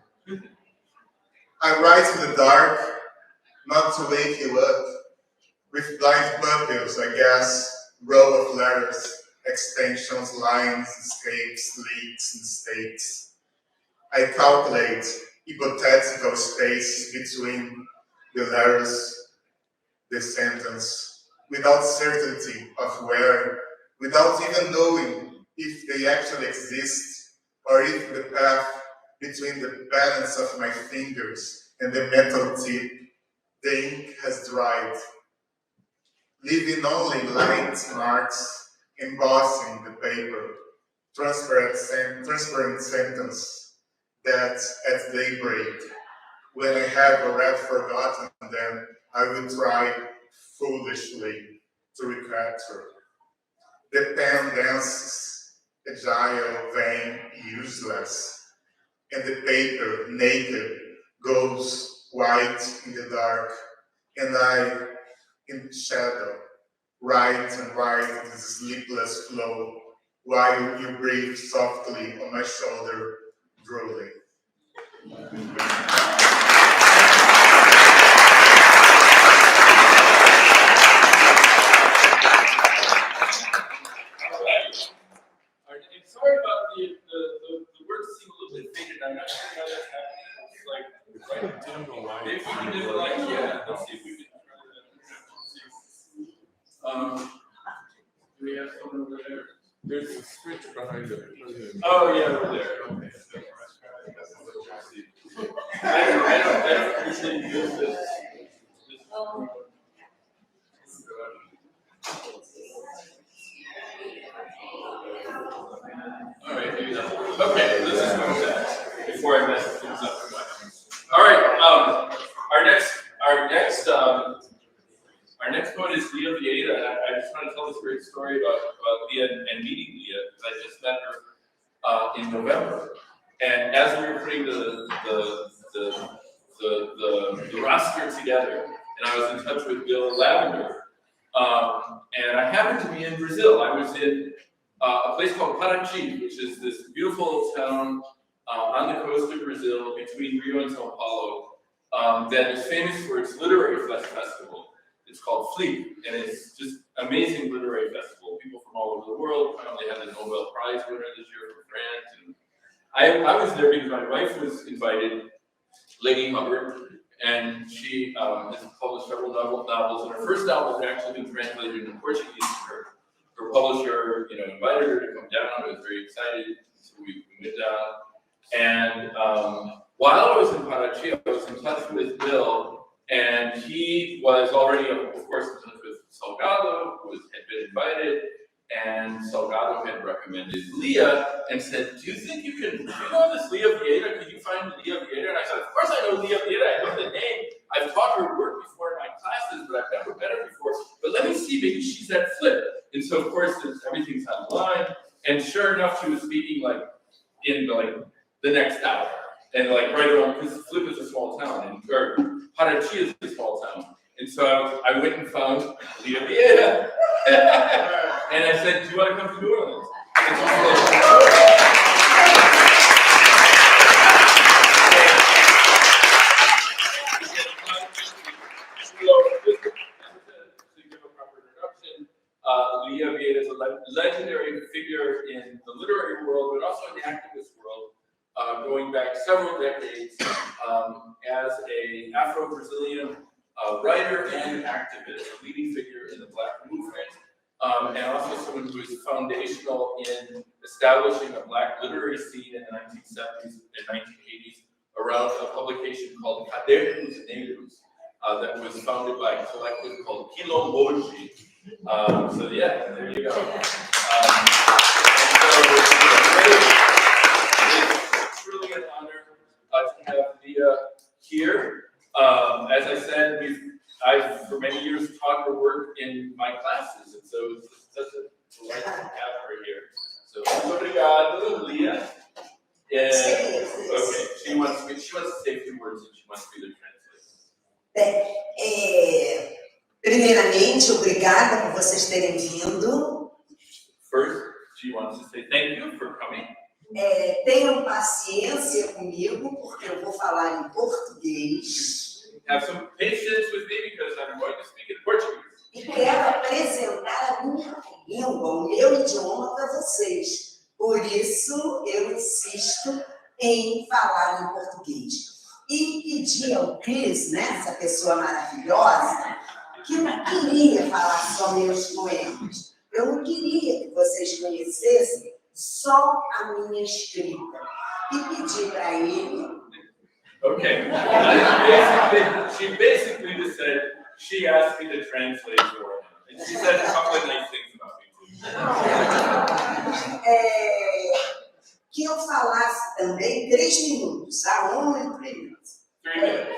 I write in the dark, not to wake you up, with blind pupils, I guess, row of letters, extensions, lines, escapes, leaks, mistakes. I calculate hypothetical space between the letters, the sentence, without certainty of where, without even knowing if they actually exist, or if the path between the balance of my fingers and the metal tip, the ink has dried, leaving only light marks embossing the paper, transparent sentence that at daybreak when I have already forgotten them, I will try foolishly to recapture. The pen dances, agile, vain, useless, and the paper, naked, goes white in the dark, and I, in shadow, write and write this sleepless flow, while you breathe softly on my shoulder, drooling. Sorry about the words seem a little bit faded. I'm not sure how that's happening. It's like, right? Maybe we can do it like, yeah, let's see if we can try that. Do we have someone over there? There's a switch behind it. Oh, yeah, over there. Okay. I don't usually use this. All right, maybe that's okay. Let's just move that before I mess things up too much. All right, our next poet is Lia Vieira. I just want to tell this great story about Lia and meeting Lia, because I just met her in November, and as we were putting the roster together, and I was in touch with Bill Lavender, and I happened to be in Brazil. I was in a place called Paraty, which is this beautiful town on the coast of Brazil between Rio and Sao Paulo that is famous for its literary festival. It's called Fleet, and it's just amazing literary festival. People from all over the world. They had the Nobel Prize winner this year from France. And I was there because my wife was invited, Lady Hubbard, and she has published several novels, and her first novel had actually been translated into Portuguese. Her publisher, invited her to come down. I was very excited, so we went down. And while I was in Paraty, I was in touch with Bill, and he was already, of course, in touch with Salgado, who had been invited, and Salgado had recommended Lia and said, do you know this Lia Vieira? Can you find Lia Vieira? And I said, of course I know Lia Vieira. I know the name. I've taught her work before in my classes, but I've never met her before. But let me see, maybe she's at Flip. And so, of course, everything's online. And sure enough, she was speaking in the next hour. And right around, because Flip is a small town, or Paraty is a small town. And so I went and found Lia Vieira. And I said, do you want to come to New Orleans? And she said, Lia Vieira is a legendary figure in the literary world, but also in the activist world, going back several decades as an Afro-Brazilian writer and activist, a leading figure in the Black movement, and also someone who is foundational in establishing a Black literary scene in the 1970s and 1980s around a publication called Cadernos Negros that was founded by a collective called Quilomboji. So yeah, there you go. It's really an honor to have Lia here. As I said, I've for many years taught her work in my classes, and so it's such a delight to have her here. So, obrigado, Lia. Okay, she wants to say a few words, and she wants to be the translator. Bem, primeiramente, obrigada por vocês terem vindo. First, she wants to say thank you for coming. Tenham paciência comigo, porque eu vou falar em português. Have some patience with me because I'm going to speak in Portuguese. E quero apresentar a minha língua, o meu idioma para vocês. Por isso, eu insisto em falar em português. E pedi ao Chris, essa pessoa maravilhosa, que não queria falar só meus poemas. Eu não queria que vocês conhecessem só a minha escrita. E pedi para ele. Okay. She basically just said she asked me to translate for her, and she said a couple of nice things about me too. Que eu falasse também 3 minutos, a 1 minute. 3 minutes.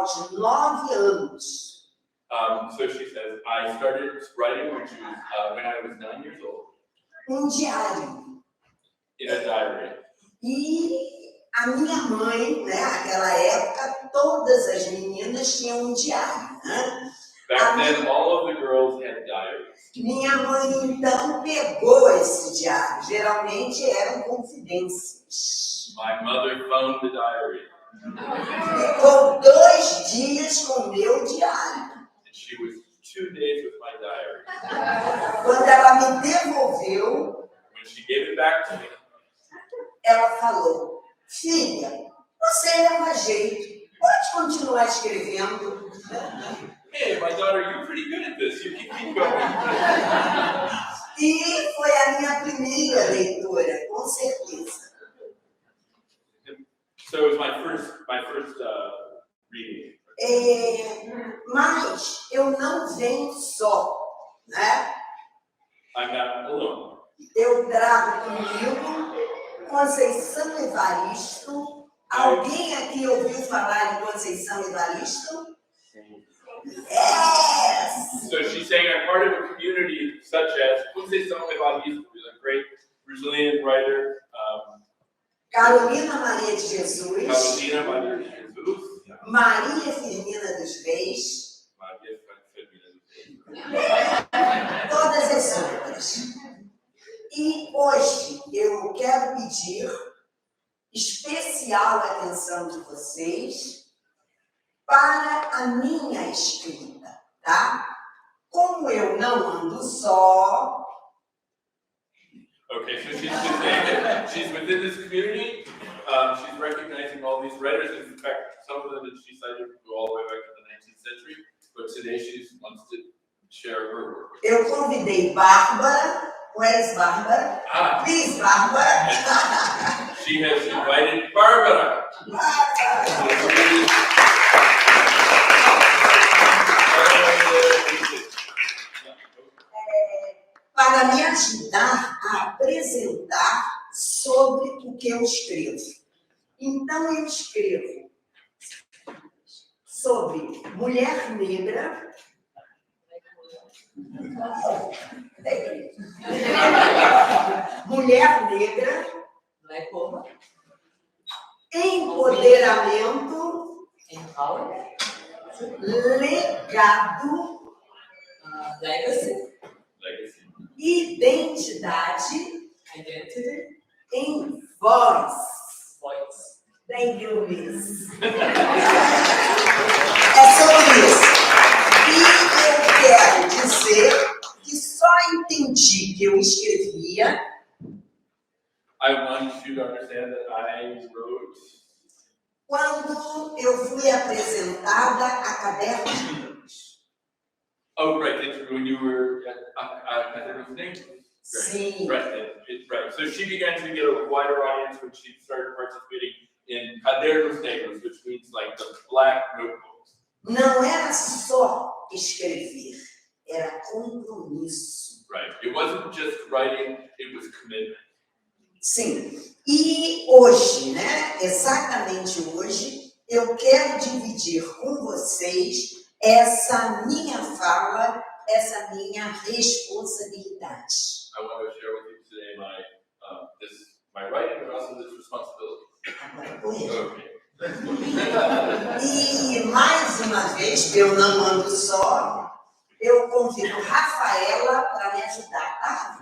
aos 9 anos. So she says, I started writing when I was 9 years old, Diário. in a diary. E a minha mãe, né, naquela época, todas as meninas tinham diário, né? Back then, all of the girls had diaries. Minha mãe, então, pegou esse diário. Geralmente eram confidências. My mother found the diary, Ficou 2 dias com o meu diário. and she was 2 days with my diary. Quando ela me devolveu, When she gave it back to me, ela falou: filha, você leva jeito, pode continuar escrevendo. hey, my daughter, you're pretty good at this. You can keep going. E foi a minha primeira leitura, com certeza. So it was my first reading. Mas eu não venho só, né? I'm not alone. Eu trago comigo Conceição Evaristo. Alguém aqui ouviu falar em Conceição Evaristo? Yes! So she's saying I'm part of a community such as Conceição Evaristo, who's a great Brazilian writer, Carolina Maria de Jesus, Catarina Lins, Jesus, Maria Firmina dos Reis, Maria Firmina. todas as outras. E hoje eu quero pedir especial atenção de vocês para a minha escrita, tá? Como eu não ando só, Okay, so she's saying that she's within this community. She's recognizing all these writers. In fact, some of them that she cited go all the way back to the 19th century. But today she wants to share her work. eu convidei Bárbara. Where's Bárbara? Please, Bárbara. She has invited Barbara. Para me ajudar a apresentar sobre o que eu escrevo. Então, eu escrevo sobre mulher negra, mulher negra, empoderamento, legado, Legacy. identidade, em voz. Thank you, Miss. É sobre isso. E eu quero dizer que só entendi que eu escrevia I want you to understand that I wrote quando eu fui apresentada a Caderno de Negros. Oh, right, that's when you were at Catarina Lins. Sim. Right, right. So she began to get a wider audience when she started participating in Cadernos Negros, which means like the black notebooks. Não era só escrever, era compromisso. Right. It wasn't just writing, it was commitment. Sim. E hoje, né, exatamente hoje, eu quero dividir com vocês essa minha fala, essa minha responsabilidade. I want to share with you today my writing, but also this responsibility. Agora correto. Okay. E mais uma vez, eu não ando só, eu convido Rafaela para me ajudar, tá?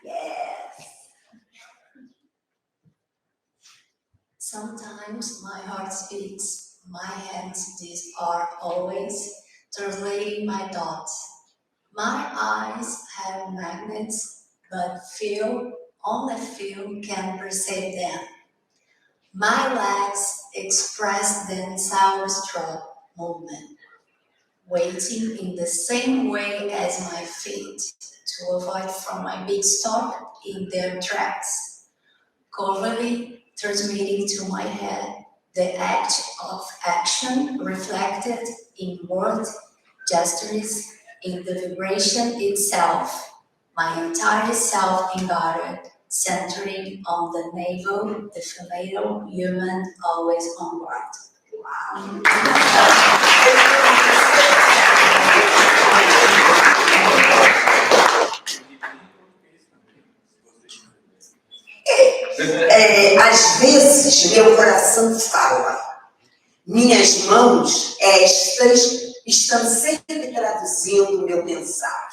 Yes. Sometimes my heart speaks, my hands are always translating my thoughts. My eyes have magnets, but only few can perceive them. My legs express themselves through movement, waiting in the same way as my feet to avoid from my big stop in their tracks, covertly transmitting to my head the act of action reflected in word, gestures, in the vibration itself, my entire self embodied, centering on the navel, the filial human, always onward. Às vezes, meu coração fala. Minhas mãos, estas, estão sempre traduzindo meu pensar.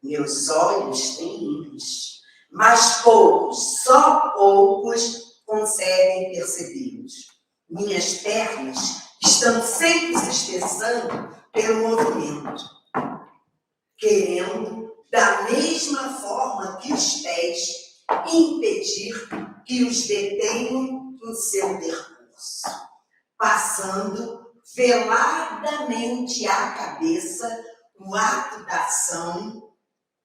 Meus olhos têm íris, mas poucos, só poucos, conseguem percebê-los. Minhas pernas estão sempre se expressando pelo movimento, querendo, da mesma forma que os pés, impedir que os detenham em seu percurso, passando veladamente à cabeça o ato da ação,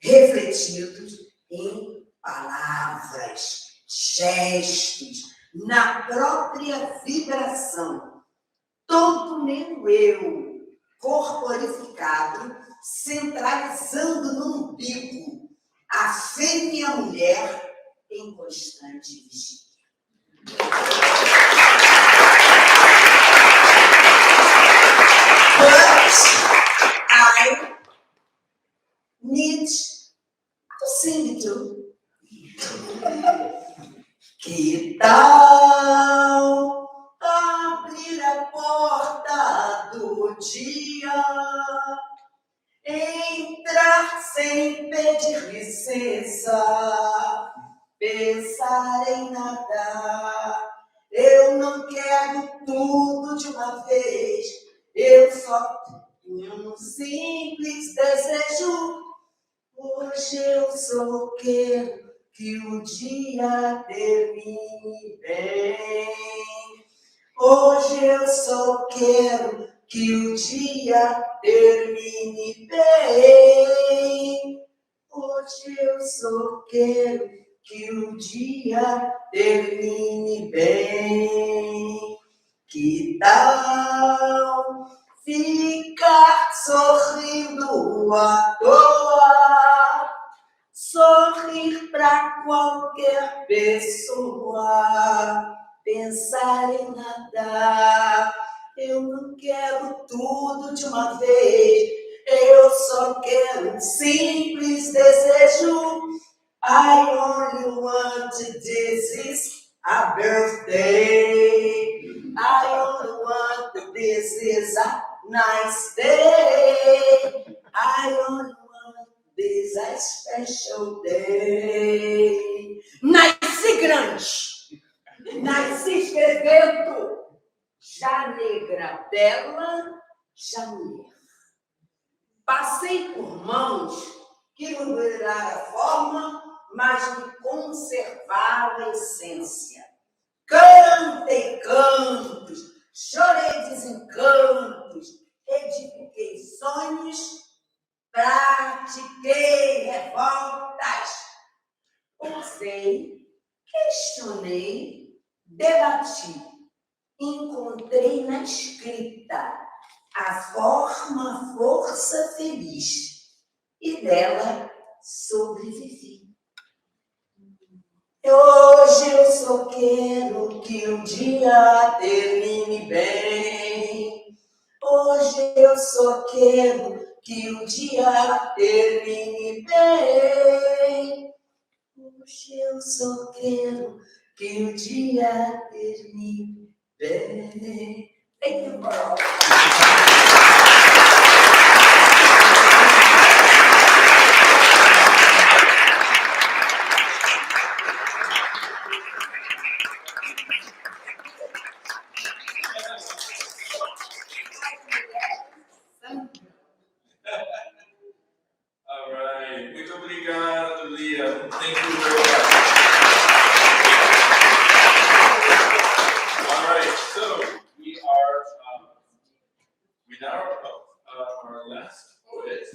refletidos em palavras, gestos, na própria vibração. Todo meu eu, corporificado, centralizando no umbigo a fêmea e a mulher em constante vigília. But I need to sing too. Que tal abrir a porta do dia, entrar sem pedir licença, pensar em nada? Eu não quero tudo de uma vez, eu só tenho um simples desejo. Hoje eu só quero que o dia termine bem. Hoje eu só quero que o dia termine bem. Hoje eu só quero que o dia termine bem. Que tal ficar sorrindo à toa? Sorrir para qualquer pessoa, pensar em nada. Eu não quero tudo de uma vez, eu só quero um simples desejo. I only want this is a birthday. I only want this is a nice day. I only want this a special day. Nasci grande, nasci escrevendo, já negra, bela, já mulher. Passei por mãos que não mudaram a forma, mas que conservaram a essência. Cantei cantos, chorei desencantos, edifiquei sonhos, pratiquei revoltas. Pensei, questionei, debati, encontrei na escrita a forma, força feliz e dela sobrevivi. Hoje eu só quero que o dia termine bem. Hoje eu só quero que o dia termine bem. Hoje eu só quero que o dia termine bem. Thank you for all. All right. Muito obrigado, Lia. Thank you very much. All right. So we now are our last poet,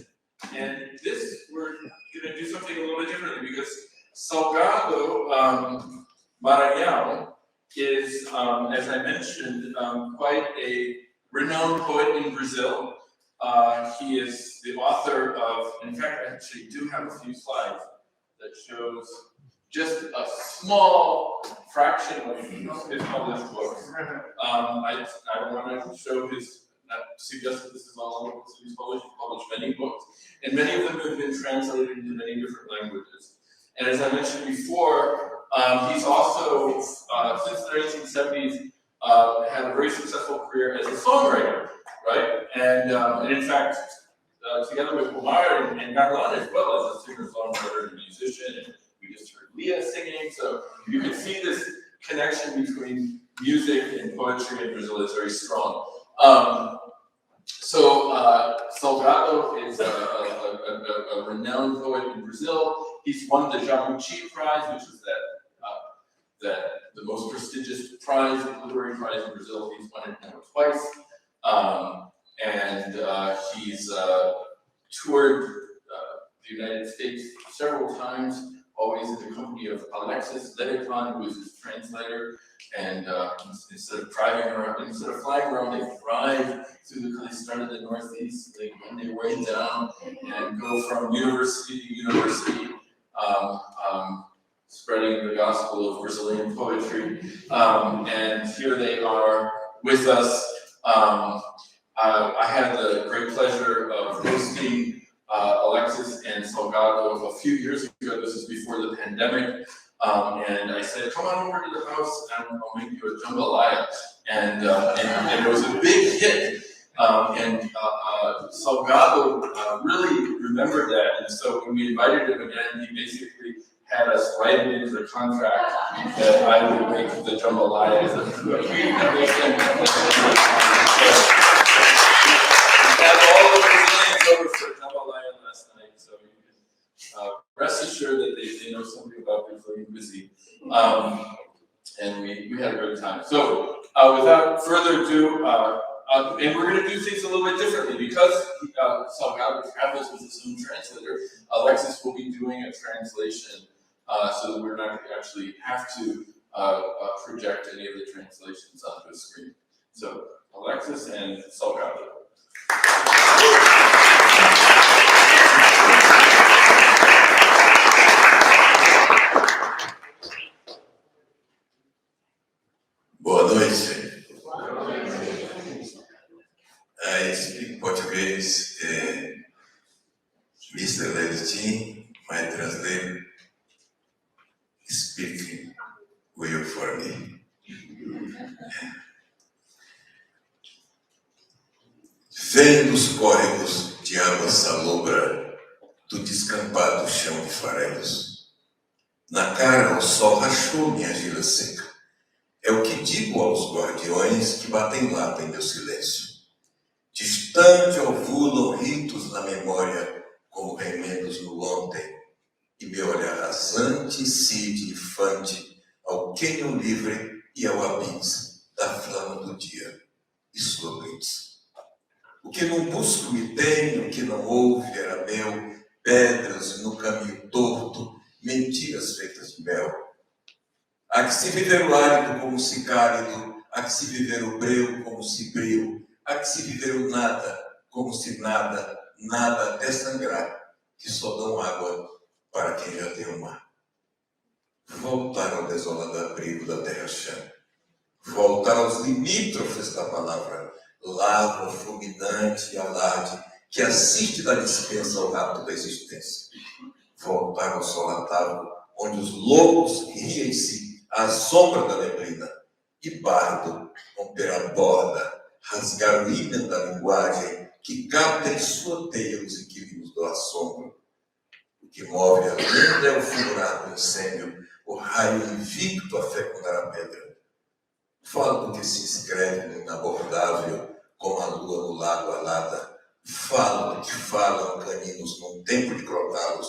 and this we're going to do something a little bit differently because Salgado Maranhão is, as I mentioned, quite a renowned poet in Brazil. He is the author of, in fact, I actually do have a few slides that shows just a small fraction of his published books. I don't want to show his, not suggest that this is all the books that he's published many books, and many of them have been translated into many different languages. And as I mentioned before, he's also, since the 1970s, had a very successful career as a songwriter, right? And in fact, together with Omar and Narlan as well as a singer-songwriter and musician, and we just heard Lia singing, so you can see this connection between music and poetry in Brazil is very strong. Salgado is a renowned poet in Brazil. He's won the Jabuti Prize, which is the most prestigious prize, literary prize in Brazil. He's won it now twice. He's toured the United States several times, always in the company of Alexis Levitan, who is his translator. And instead of flying around, they drive through they start in the Northeast, they wend their way down and go from university to university, spreading the gospel of Brazilian poetry. And here they are with us. I had the great pleasure of hosting Alexis and Salgado a few years ago. This is before the pandemic. And I said, come on over to the house and I'll make you a jambalaya. And it was a big hit. Salgado really remembered that. And so when we invited him again, he basically had us write it into the contract that I would make the jambalaya. We had all the Brazilians over for jambalaya last night, so you can rest assured that they know something about Brazilian cuisine. And we had a great time. So without further ado, and we're going to do things a little bit differently because Salgado travels with his own translator. Alexis will be doing a translation so that we're not going to actually have to project any of the translations onto the screen. So Alexis and Salgado. Boa noite. I speak Portuguese. Mr. Levitin, my translator, speak well for me. Vem dos córregos de água salobra, do descampado chão de farelos. Na cara o sol rachou minha argila seca. É o que digo aos guardiões que batem lata em meu silêncio. Distante ovulam ritos na memória, como remendos no ontem, e meu olhar rasante incide infante ao cânion livre e ao abis da flama do dia e sua blitz. O que não busco me tem, o que não houve era meu, pedras no caminho torto, mentiras feitas de mel. Há que se viver o árido como se cálido, há que se viver o breu como se breu, há que se viver o nada como se nada, nada até sangrar, que só dão água para quem já tem o mar. Voltar ao desolado abrigo da terra-chã, voltar aos limítrofes da palavra, lava fulminante e alarde, que assiste da dispensa ao rapto da existência. Voltar ao solatável, onde os lobos riem-se à sombra da neblina, e bardo, romper a borda, rasgar o ímã da linguagem, que capta em sua teia os inquilinos do assombro. O que move a lenda é o fulgurar do incêndio, o raio invicto a fecundar a pedra. Fala do que se inscreve no inabordável, como a lua no lago alada. Fala do que falam caninos num tempo de crotá-los.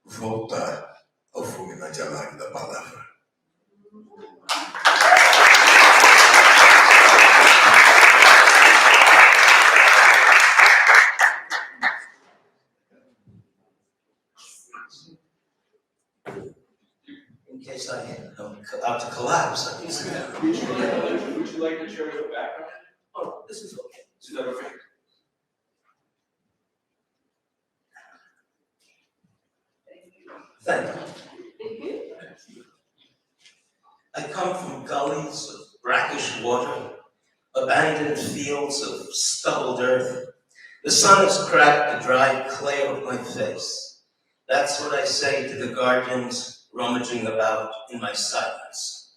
Voltar ao fulminante alarme da palavra. In case I am about to collapse. Would you like to share your background? Oh, this is okay. Is that okay? Thank you. I come from gullies of brackish water, abandoned fields of stubbled earth. The sun has cracked the dry clay of my face. That's what I say to the guardians rummaging about in my silence.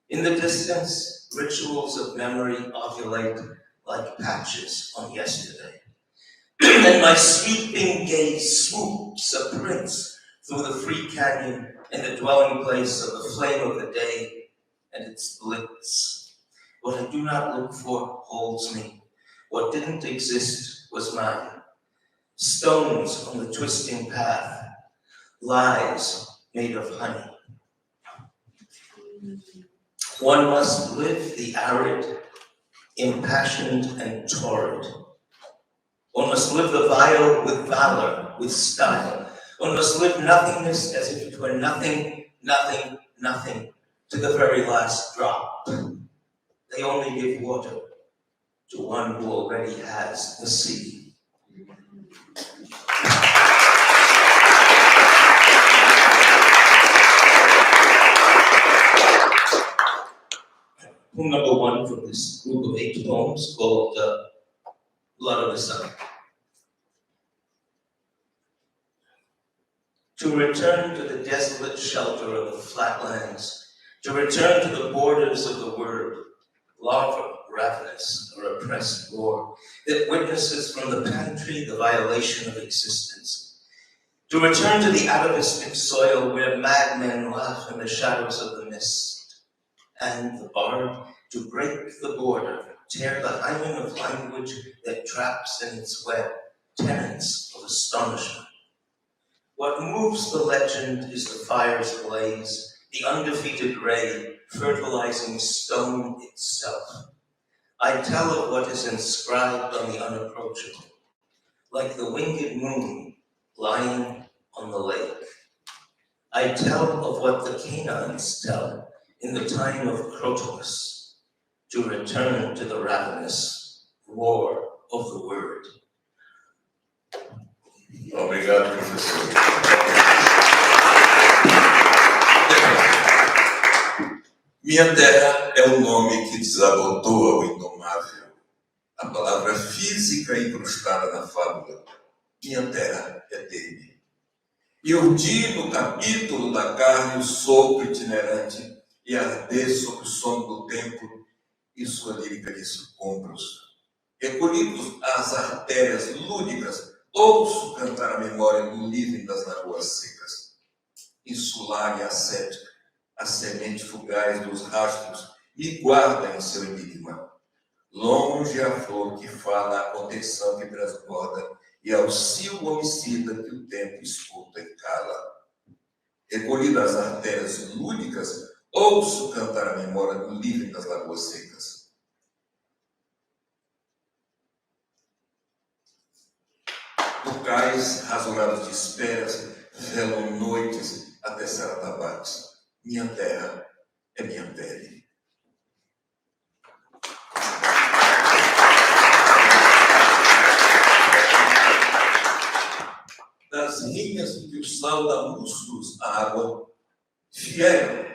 In the distance, rituals of memory ovulate like patches on yesterday. And my sweeping gaze swoops a prince through the free canyon and the dwelling place of the flame of the day and its blitz. What I do not look for holds me. What didn't exist was mine. Stones on the twisting path, lies made of honey. One must live the arid, impassioned and torrid. One must live the vile with valor, with style. One must live nothingness as if it were nothing, nothing, nothing, to the very last drop. They only give water to one who already has the sea. Poem number one from this group of 8 poems called Blood of the Sun. To return to the desolate shelter of the flatlands, to return to the borders of the word, larva, ravenous, or oppressed roar, that witnesses from the pantry the violation of existence. To return to the atavistic soil where madmen laugh in the shadows of the mist. And the bard, to break the border, tear the hymen of language that traps in its web tenants of astonishment. What moves the legend is the fire's blaze, the undefeated ray, fertilizing stone itself. I tell of what is inscribed on the unapproachable, like the winged moon lying on the lake. I tell of what the Canaanites tell in the time of Crotalus, to return to the ravenous roar of the word. Obrigado, professor. Minha terra é o nome que desabotoa o indomável. A palavra física incrustada na fábula. Minha terra é dele. E urdi no capítulo da carne o sopro itinerante e arder sobre o sono do tempo e sua lírica de sucombros. Recolhidos às artérias lúdicas, ouço cantar a memória do livre das lagoas secas. Insular e ascética, a semente fugaz dos rastros me guarda em seu enigma. Longe a flor que fala a contenção que transborda e auxílio homicida que o tempo escuta e cala. Recolhido às artérias lúdicas, ouço cantar a memória do livre das lagoas secas. Locais rasurados de esperas, velam noites até Saratabates. Minha terra é minha pele. Das linhas que o sal dá músculos à água, vieram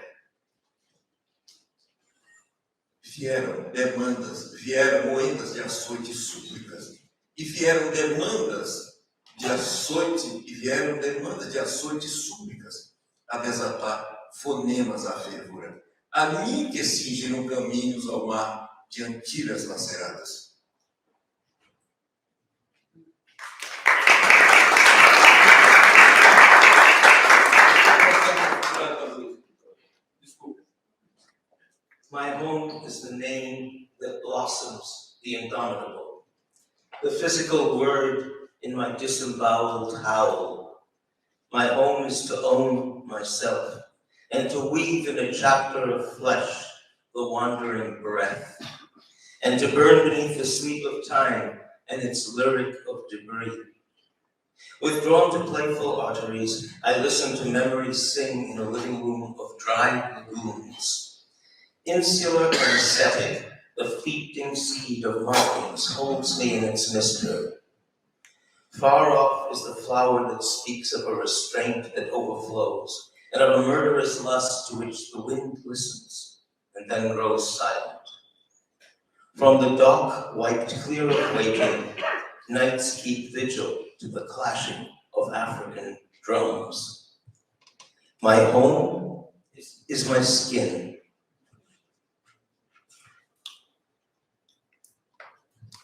demandas, vieram moedas de açoite e súplicas, e vieram demandas de açoite, e súplicas, a desatar fonemas à fervura, a mim que cingiram caminhos ao mar de antilhas laceradas. My home is the name that blossoms the indomitable, the physical word in my disemboweled howl. My home is to own myself and to weave in a chapter of flesh the wandering breath, and to burn beneath the sleep of time and its lyric of debris. Withdrawn to playful arteries, I listen to memories sing in a living room of dry lagoons. Insular and ascetic, the fleeting seed of markings holds me in its mystery. Far off is the flower that speaks of a restraint that overflows, and of a murderous lust to which the wind listens, and then grows silent. From the dock wiped clear of waking, nights keep vigil to the clashing of African drums. My home is my skin.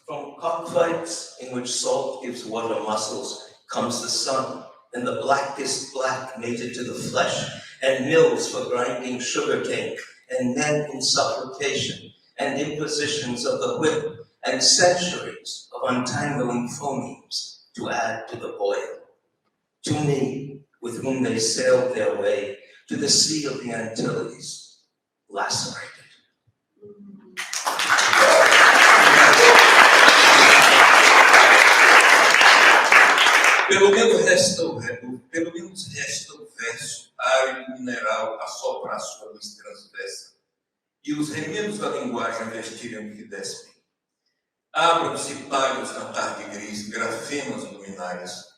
From cockfights in which salt gives water muscles comes the sun, and the blackest black mated to the flesh, and mills for grinding sugarcane, and men in supplication, and impositions of the whip, and centuries of untangling phonemes to add to the boil. To me, with whom they sailed their way to the sea of the Antilles, lacerated. Pelo menos resta o verso árido mineral a soprar sua luz transversa, e os remendos da linguagem vestirem o que despem. Abram-se pálidos na tarde gris, grafemas luminárias.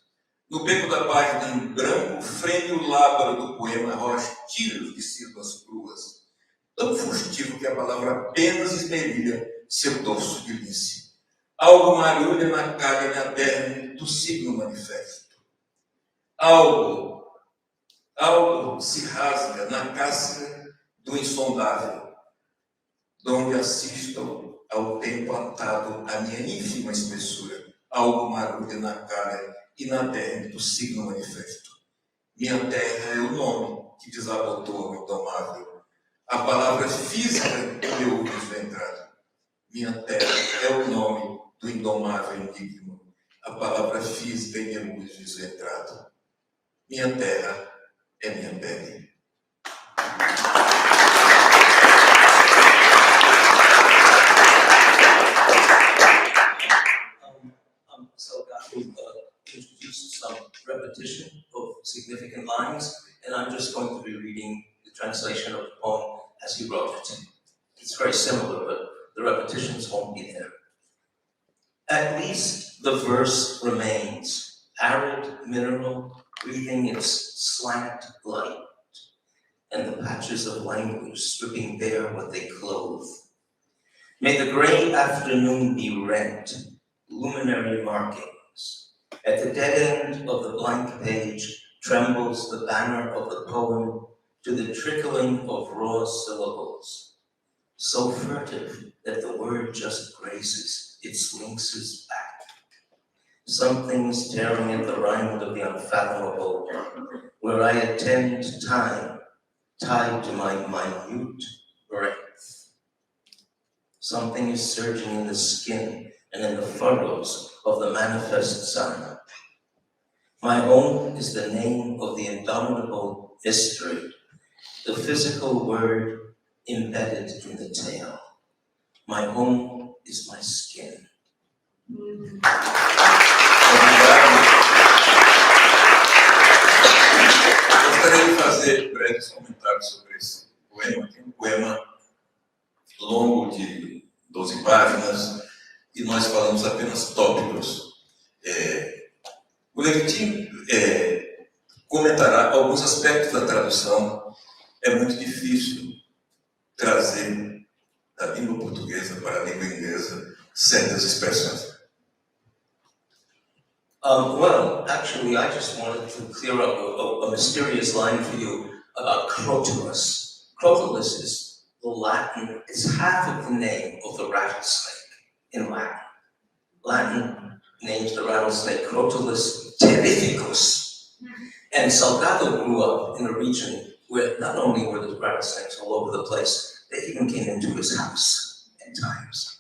No beco da página em branco, freme o lábaro do poema rostilhos de sílabas cruas, tão fustivo que a palavra apenas esmerilha seu dorso de lince. Algo marulha na calha aderne do signo manifesto. Algo se rasga na casca do insondável, donde assisto ao tempo atado a minha ínfima espessura. Algo marulha na calha e na aderne do signo manifesto. Minha terra é o nome que desabotou o indomável. A palavra física do meu desventrado. Minha terra é o nome do indomável enigma, a palavra física em meu luz desventrado. Minha terra é minha pele. Salgado introduced some repetition of significant lines, and I'm just going to be reading the translation of the poem as he wrote it. It's very similar, but the repetitions won't be there. At least the verse remains, arid mineral, breathing its slant light, and the patches of language stripping bare what they clothe. May the gray afternoon be rent, luminary markings. At the dead end of the blank page trembles the banner of the poem to the trickling of raw syllables, so furtive that the word just graces. It slinks back. Something staring at the rind of the unfathomable, where I attend time, tied to my minute breath. Something is surging in the skin and in the furrows of the manifest sun. My home is the name of the indomitable mystery, the physical word embedded in the tale. My home is my skin. Gostaria de fazer breves comentários sobre esse poema, que é um poema longo de 12 páginas, e nós falamos apenas tópicos. O Levitin comentará alguns aspectos da tradução. É muito difícil trazer da língua portuguesa para a língua inglesa certas expressões. Well, actually, I just wanted to clear up a mysterious line for you about Crotalus. Crotalus is the Latin, it's half of the name of the rattlesnake in Latin. Latin names the rattlesnake Crotalus terrificus. And Salgado grew up in a region where not only were the rattlesnakes all over the place, they even came into his house at times.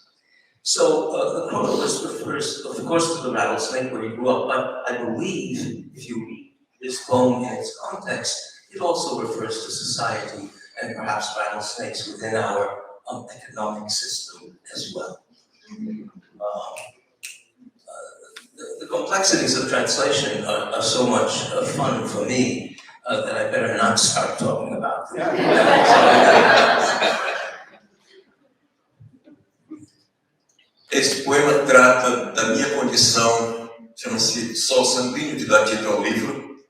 So the Crotalus refers, of course, to the rattlesnake where he grew up, but I believe if you read this poem in its context, it also refers to society and perhaps rattlesnakes within our economic system as well. The complexities of translation are so much fun for me that I better not start talking about them. Este poema trata da minha condição, chama-se Sol Sanguíneo, que dá título ao livro.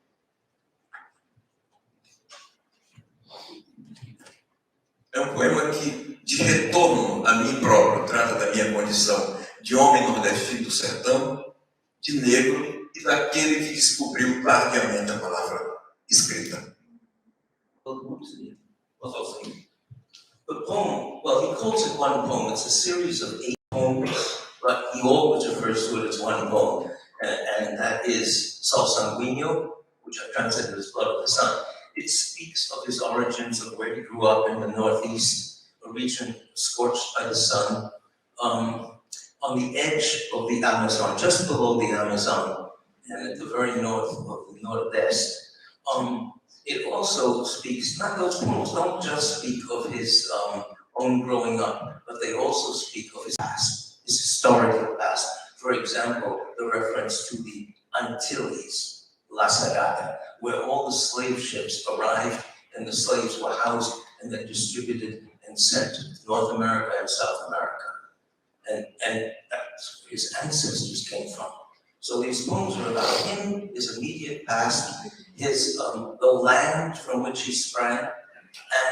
É um poema que, de retorno a mim próprio, trata da minha condição de homem nordestino do sertão, de negro e daquele que descobriu tardiamente a palavra escrita. The poem, well, he calls it one poem. It's a series of 8 poems, but he always refers to it as one poem, and that is Sol Sanguíneo, which I translated as Blood of the Sun. It speaks of his origins, of where he grew up in the Northeast, a region scorched by the sun, on the edge of the Amazon, just below the Amazon, and at the very north of the Nordeste. It also speaks, not those poems don't just speak of his own growing up, but they also speak of his past, his historical past. For example, the reference to the Antilles, La Sagada, where all the slave ships arrived and the slaves were housed and then distributed and sent to North America and South America. And that's where his ancestors came from. So these poems are about him, his immediate past, his the land from which he sprang,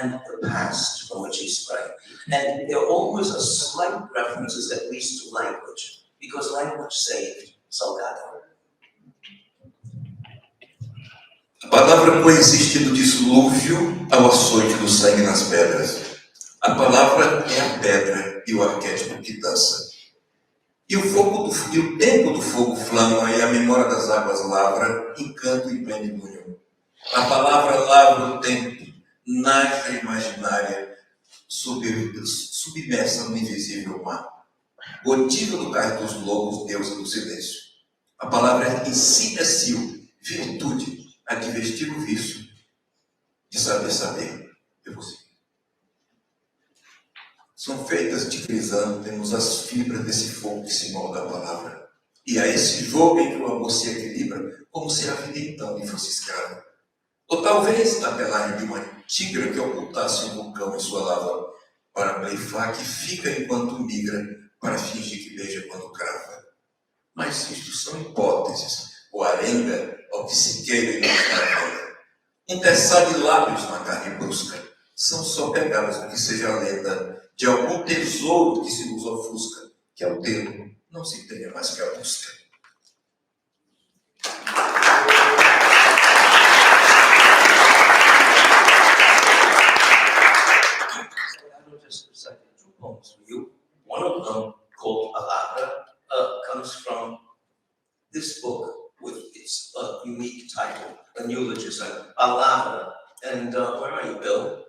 and the past from which he sprang. And there are always a slight references, at least, to language, because language saved Salgado. A palavra coexiste do dilúvio ao açoite do sangue nas pedras. A palavra é a pedra e o arquétipo que dança. E o tempo do fogo flama e a memória das águas lavra, encanto e plenilúnio. A palavra lavra o tempo, nasce a imaginária, submersa no invisível mar. Gotiva do cais dos lobos, deusa do silêncio. A palavra em si é sil, virtude, a de vestir o vício, de saber, eu vou seguir. São feitas de crisântemos as fibras desse fogo que se molda a palavra. E a esse jogo em que o amor se equilibra, como se a vida então lhe fosse escrava. Ou talvez na pelagem de uma tigra que ocultasse um vulcão em sua lava, para bleifar que fica enquanto migra, para fingir que beija quando crava. Mas isto são hipóteses, ou arenga ao que se queira e não está à venda. Um tessar de lábios na carne brusca, são só pegadas do que seja a lenda de algum tesouro que se nos ofusca, que ao termo não se tenha mais que a busca. Just recited 2 poems for you. One of them, called Avelar, comes from this book with its unique title, a neologism, Avelar. And where are you, Bill?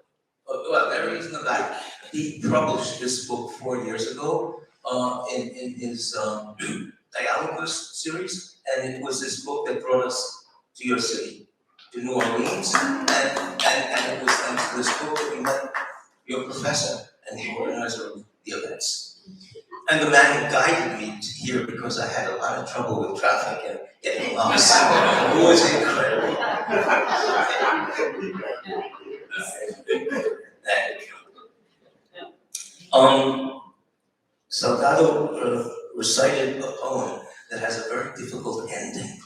Well, there he is in the back. He published this book 4 years ago in his Dialogus series, and it was this book that brought us to your city, to New Orleans, and it was thanks to this book that we met your professor and the organizer of the events. And the man who guided me to here, because I had a lot of trouble with traffic and getting lost, who was incredible. Salgado recited a poem that has a very difficult ending,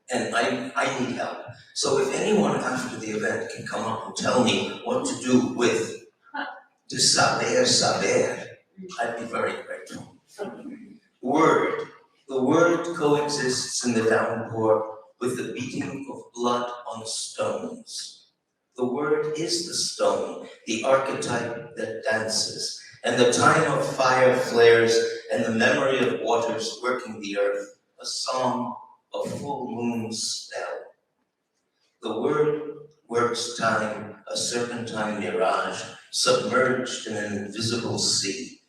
and I need help. So if anyone after the event can come up and tell me what to do with de saber, I'd be very grateful. Word. The word coexists in the downpour with the beating of blood on stones. The word is the stone, the archetype that dances, and the time of fire flares, and the memory of waters working the earth, a song of full moon spell. The word works time, a serpentine mirage, submerged in an invisible sea,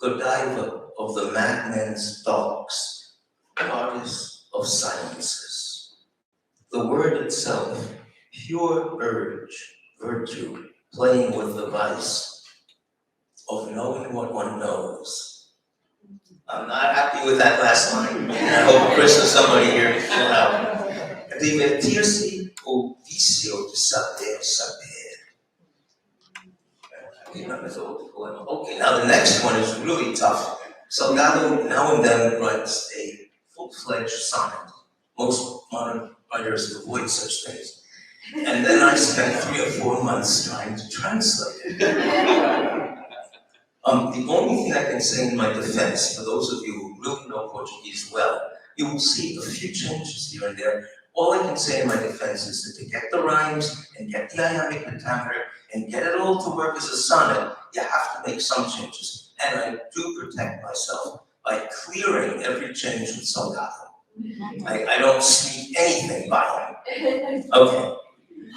Godiva of the madmen's thoughts, goddess of silences. The word itself, pure urge, virtue, playing with the vice of knowing what one knows. I'm not happy with that last line. I hope Chris or somebody here can fill out. Divertir-se o vício de saber saber. Okay, now the next one is really tough. Salgado now and then writes a full-fledged sonnet. Most modern writers avoid such things. And then I spent 3 or 4 months trying to translate it. The only thing I can say in my defense, for those of you who really know Portuguese well, you will see a few changes here and there. All I can say in my defense is that to get the rhymes and get the iambic pentameter and get it all to work as a sonnet, you have to make some changes. And I do protect myself by clearing every change with Salgado. I don't sneak anything by him. Okay.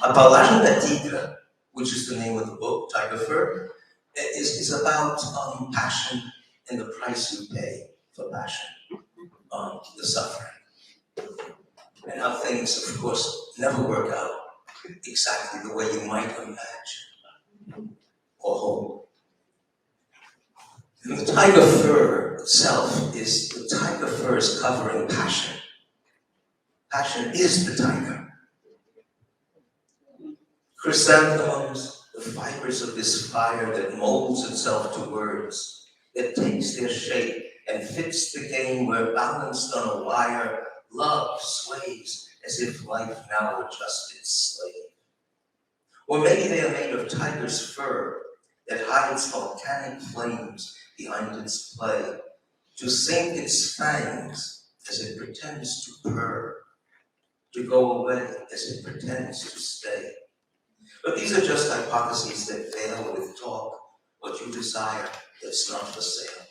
A Palavra da Tigra, which is the name of the book, Tiger Fur, is about passion and the price you pay for passion, the suffering. And how things, of course, never work out exactly the way you might imagine or hope. And the tiger fur itself is, the tiger fur is covering passion. Passion is the tiger. Chrysanthemums, the fibers of this fire that molds itself to words, that takes their shape and fits the game where balanced on a wire, love sways as if life now were just its slave. Or maybe they are made of tiger's fur that hides volcanic flames behind its play, to sink its fangs as it pretends to purr, to go away as it pretends to stay. But these are just hypotheses that fail with talk, what you desire that's not for sale.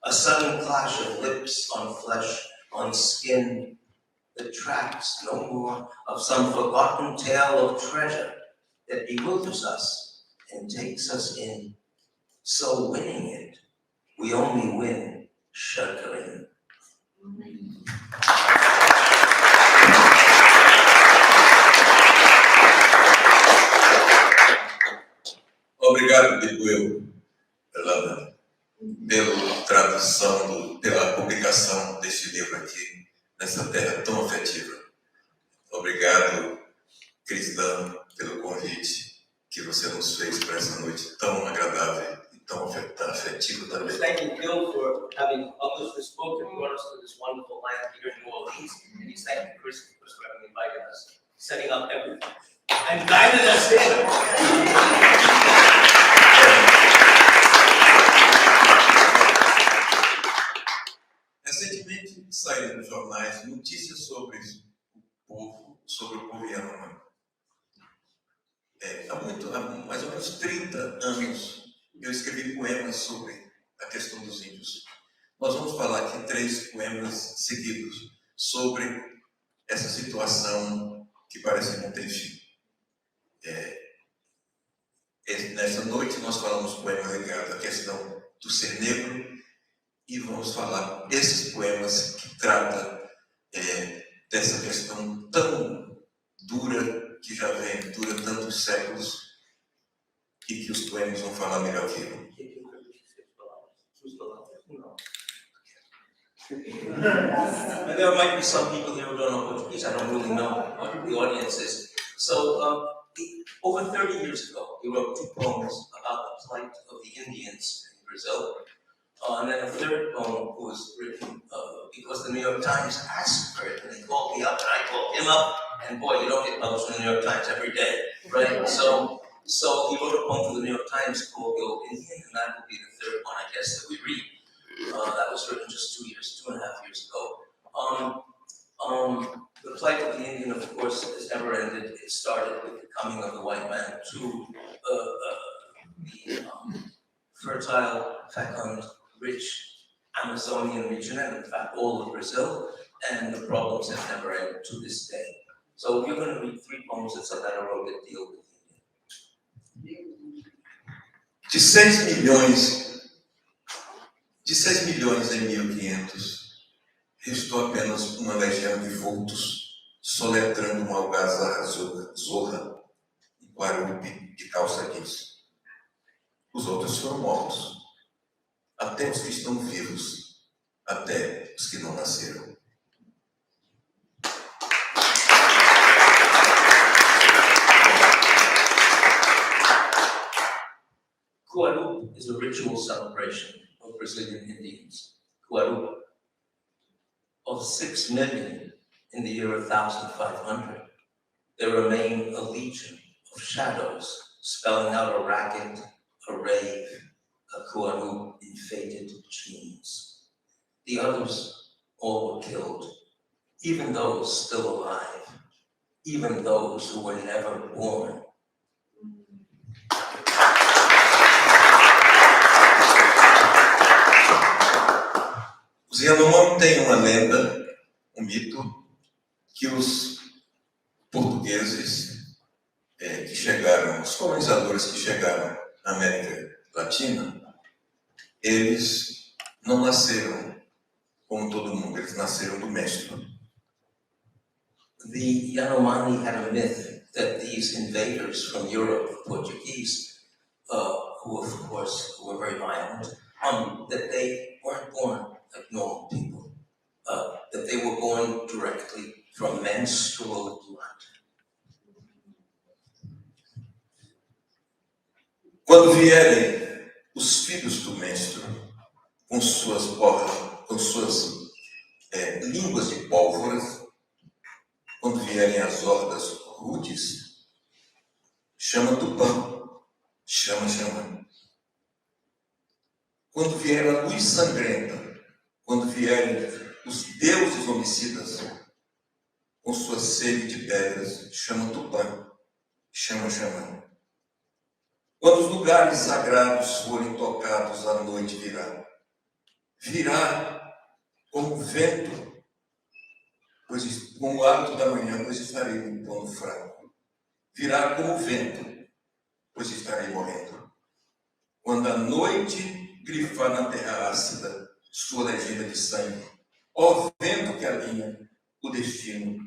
A sudden clash of lips on flesh, on skin, that tracks no more of some forgotten tale of treasure that bewilders us and takes us in. So winning it, we only win shuddering. Obrigado, digo eu, pela tradução, pela publicação deste livro aqui, nessa terra tão afetiva. Obrigado, Dunn, pelo convite que você nos fez para essa noite tão agradável e tão afetiva também. Thank you, Bill, for having published this book and brought us to this wonderful land here in New Orleans. And he's thanking Chris for having invited us, setting up everything, and guided us in. Recentemente saíram nos jornais notícias sobre o povo Yanomami. Há mais ou menos 30 anos eu escrevi poemas sobre a questão dos índios. Nós vamos falar aqui 3 poemas seguidos sobre essa situação que parece que não tem fim. Nessa noite nós falamos poemas ligados à questão do ser negro e vamos falar desses poemas que tratam dessa questão tão dura que já dura tantos séculos e que os poemas vão falar melhor que eu. And there might be some people here who don't know Portuguese. I don't really know what the audience is. So, over 30 years ago, he wrote 2 poems about the plight of the Indians in Brazil. And then a third poem was written because the New York Times asked for it, and they called me up, and I called him up, and boy, you don't get published in the New York Times every day, right? So he wrote a poem for the New York Times called The Old Indian, and that will be the third one, I guess, that we read. That was written just 2.5 years ago. The plight of the Indian, of course, has never ended. It started with the coming of the white man to the fertile, fecund, rich Amazonian region, and in fact all of Brazil, and the problems have never ended to this day. So you're going to read 3 poems that Salgado wrote that deal with the Indian. De 6 milhões em 1500, restou apenas uma legião de vultos, soletrando uma algazarra zorra e guarupi de calça jeans. Os outros foram mortos, até os que estão vivos, até os que não nasceram. Guarup is a ritual celebration of Brazilian Indians, Cuaru. Of 6 million in the year 1500, there remain a legion of shadows, spelling out a racket, a rave, a Cuaru in faded jeans. The others all were killed, even those still alive, even those who were never born. Os Yanomami têm uma lenda, um mito, que os portugueses que chegaram, os colonizadores que chegaram na América Latina, eles não nasceram como todo mundo, eles nasceram do mestre. The Yanomami had a myth that these invaders from Europe, the Portuguese, who of course were very violent, that they weren't born like normal people, that they were born directly from menstrual blood. Quando vierem os filhos do mestre com suas línguas de pólvora, quando vierem as hordas rudes, chama Tupã, chama. Quando vier a luz sangrenta, quando vierem os deuses homicidas com sua sede de pedras, chama Tupã, chama. Quando os lugares sagrados forem tocados, a noite virá como vento, pois com o hábito da manhã, pois estarei no pano fraco. Virá como vento, pois estarei morrendo. Quando a noite grifar na terra ácida sua legenda de sangue, ó vento que alinha o destino,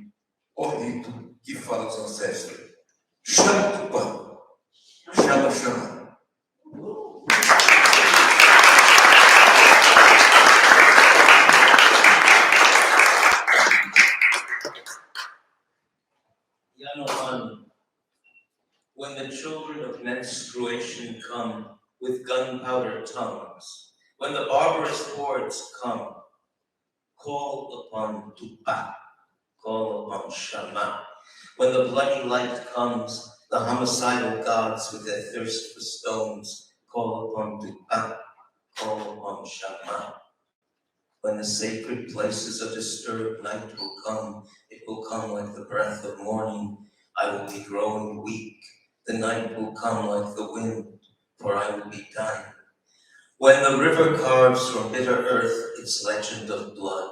ó rito que fala aos ancestros, chama Tupã, chama. Yanomami, when the children of menstruation come with gunpowder tongues, when the barbarous hordes come, call upon Tupã, call upon Shama. When the bloody light comes, the homicidal gods with their thirst for stones, call upon Tupã, call upon Shama. When the sacred places of disturbed night will come, it will come like the breath of morning. I will be growing weak. The night will come like the wind, for I will be dying. When the river carves from bitter earth its legend of blood,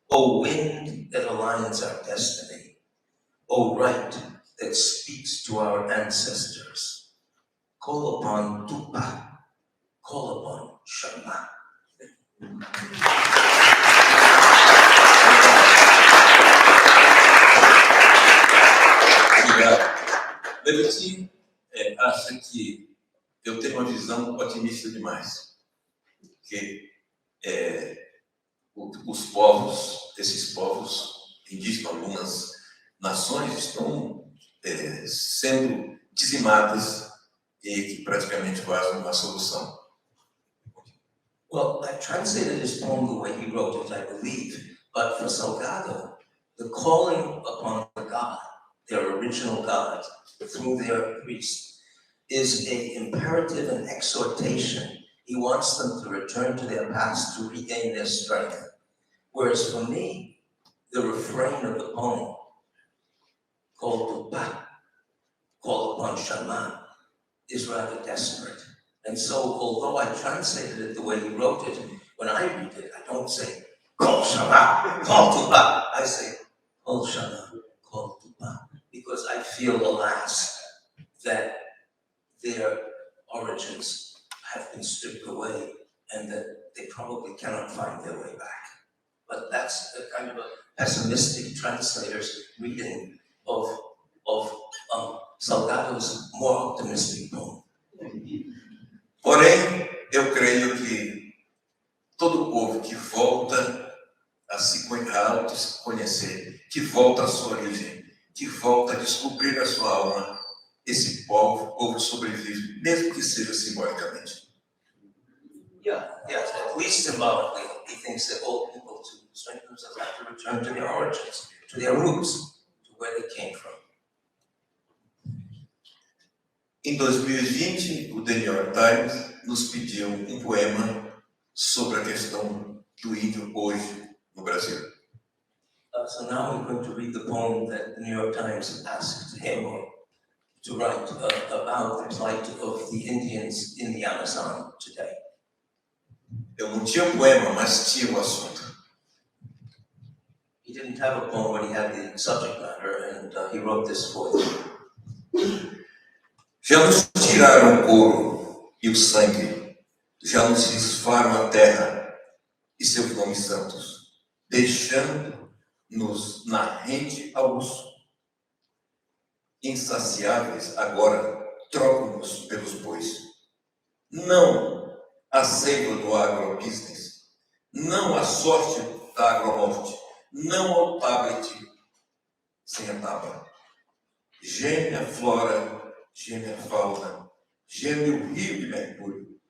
O wind that aligns our destiny, O right that speaks to our ancestors, call upon Tupã, call upon Shama. Obrigado. Levitin acha que eu tenho uma visão otimista demais, que os povos, esses povos indígenas, algumas nações estão sendo dizimadas e que praticamente fazem uma solução. Well, I translated his poem the way he wrote it, I believe, but for Salgado, the calling upon the God, their original God, through their priest, is an imperative and exhortation. He wants them to return to their past to regain their strength. Whereas for me, the refrain of the poem, call Tupã, call upon Shama, is rather desperate. And so, although I translated it the way he wrote it, when I read it, I don't say, call Shama, call Tupã. I say, call Shama, call Tupã. Because I feel, alas, that their origins have been stripped away and that they probably cannot find their way back. But that's a kind of a pessimistic translator's reading of Salgado's more optimistic poem. Porém, eu creio que todo povo que volta a se autoconhecer, que volta à sua origem, que volta a descobrir a sua alma, esse povo sobrevive, mesmo que seja simbolicamente. Yeah, yes. at least symbolically, he thinks that old people, to strengthen themselves, have to return to their origins, to their roots, to where they came from. Em 2020, o The New York Times nos pediu poema sobre a questão do índio hoje no Brasil. So now we're going to read the poem that the New York Times asked him to write about the plight of the Indians in the Amazon today. Eu não tinha poema, mas tinha o assunto. He didn't have a poem, but he had the subject matter, and he wrote this for them. Já nos tiraram o couro e o sangue, já nos desfaram a terra e seus nomes santos, deixando-nos na rede ao uso. Insaciáveis, agora trocam-nos pelos bois. Não a seiva do agrobusiness, não a sorte da agromorte, não ao tablet sem a tábua. Geme a flora, geme a fauna, geme o rio de mercúrio.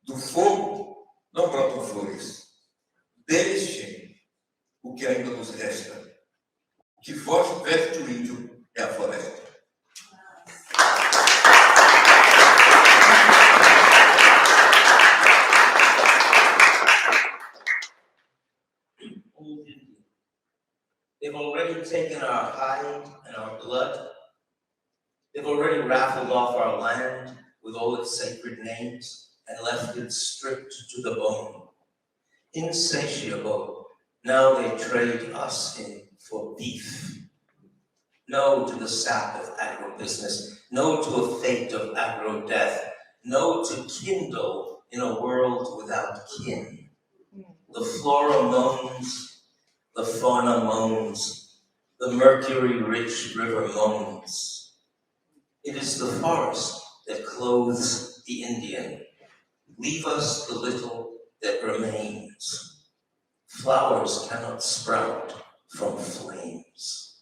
Do fogo não brotam flores. Deixem o que ainda nos resta. O que foge perto do índio é a floresta. They've already taken our hide and our blood. They've already raffled off our land with all its sacred names and left it stripped to the bone. Insatiable, now they trade us in for beef. No to the sap of agribusiness, no to a fate of agro-death, no to kindle in a world without kin. The flora moans, the fauna moans, the mercury-rich river moans. It is the forest that clothes the Indian. Leave us the little that remains. Flowers cannot sprout from flames.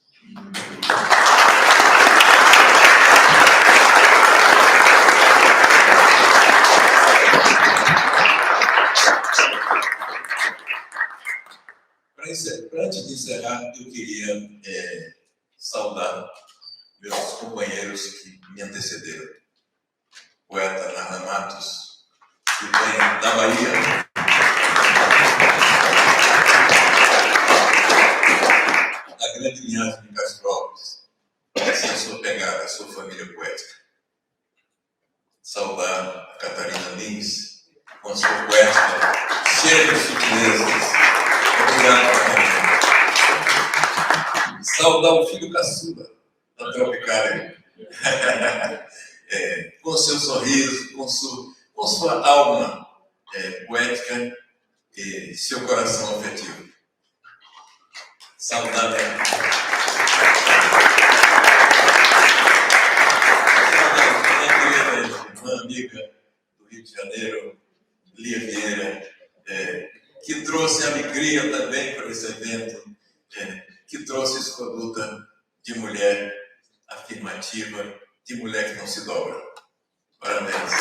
Antes de encerrar, eu queria saudar meus companheiros que me antecederam. O poeta Narlan Matos, que vem da Bahia. A grande linhagem de Castro Alves, a sua pegada, a sua família poética. Saudar a Catarina Lins, com a sua poética cheia de sutilezas. Obrigado, Catarina. Saudar o filho caçula da Tropicália, com seu sorriso, com sua alma poética e seu coração afetivo. Saudar minha querida irmã amiga do Rio de Janeiro, Lia Vieira, que trouxe alegria também para esse evento, que trouxe sua luta de mulher afirmativa, de mulher que não se dobra. Parabéns.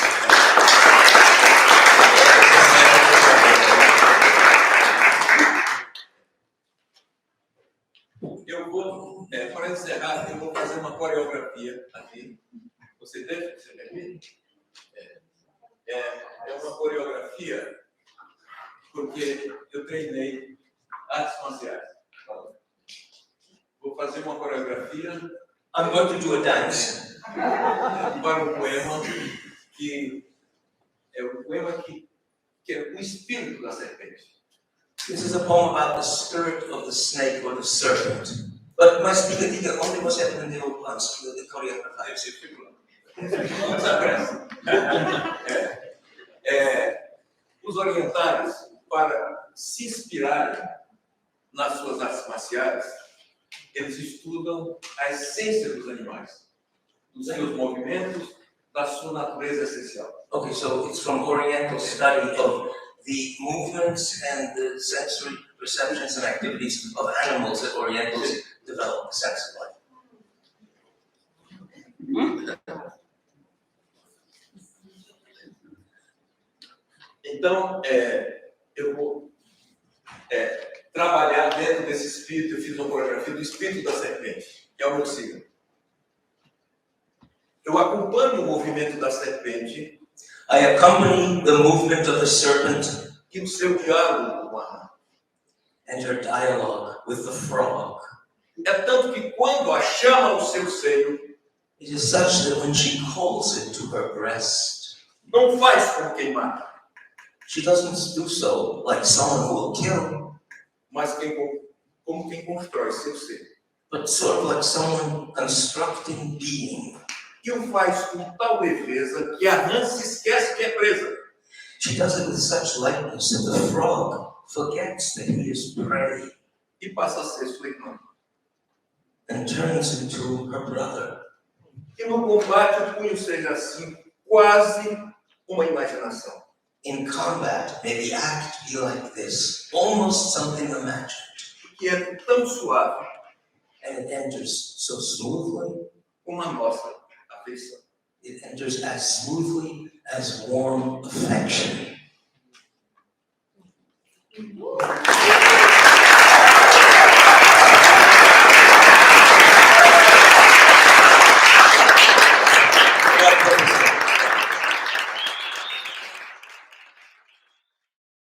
Eu vou, para encerrar, eu vou fazer uma coreografia aqui. Você permite? É uma coreografia porque eu treinei artes marciais. Vou fazer uma coreografia. I'm going to do a dance. Para um poema que é um poema que é o espírito da serpente. This is a poem about the spirit of the snake or the serpent. But mas diga, onde você aprendeu antes de coreografar? Deve ser figurante. Não se apressa. Os orientais, para se inspirarem nas suas artes marciais, eles estudam a essência dos animais, dos seus movimentos, da sua natureza essencial. Okay, so it's from Oriental study of the movements and the sensory perceptions and activities of animals that Orientals develop the sense of life. Então, eu vou trabalhar dentro desse espírito. Eu fiz uma coreografia do espírito da serpente, que é o meu signo. Eu acompanho o movimento da serpente. I accompany the movement of the serpent E o seu diálogo com a rã. and her dialogue with the frog. É tanto que quando a chama ao seu seio, It is such that when she calls it to her breast, não faz como quem mata, she doesn't do so like someone who will kill, mas como quem constrói seu seio. but sort of like someone constructing being. E o faz com tal leveza que a rã se esquece que é presa. She does it with such lightness that the frog forgets that he is prey E passa a ser sua irmã. and turns into her brother. E no combate o punho seja assim, quase uma imaginação. In combat, may the act be like this, almost something imagined, Que é tão suave and it enters so smoothly. como a nossa afeição. It enters as smoothly as warm affection.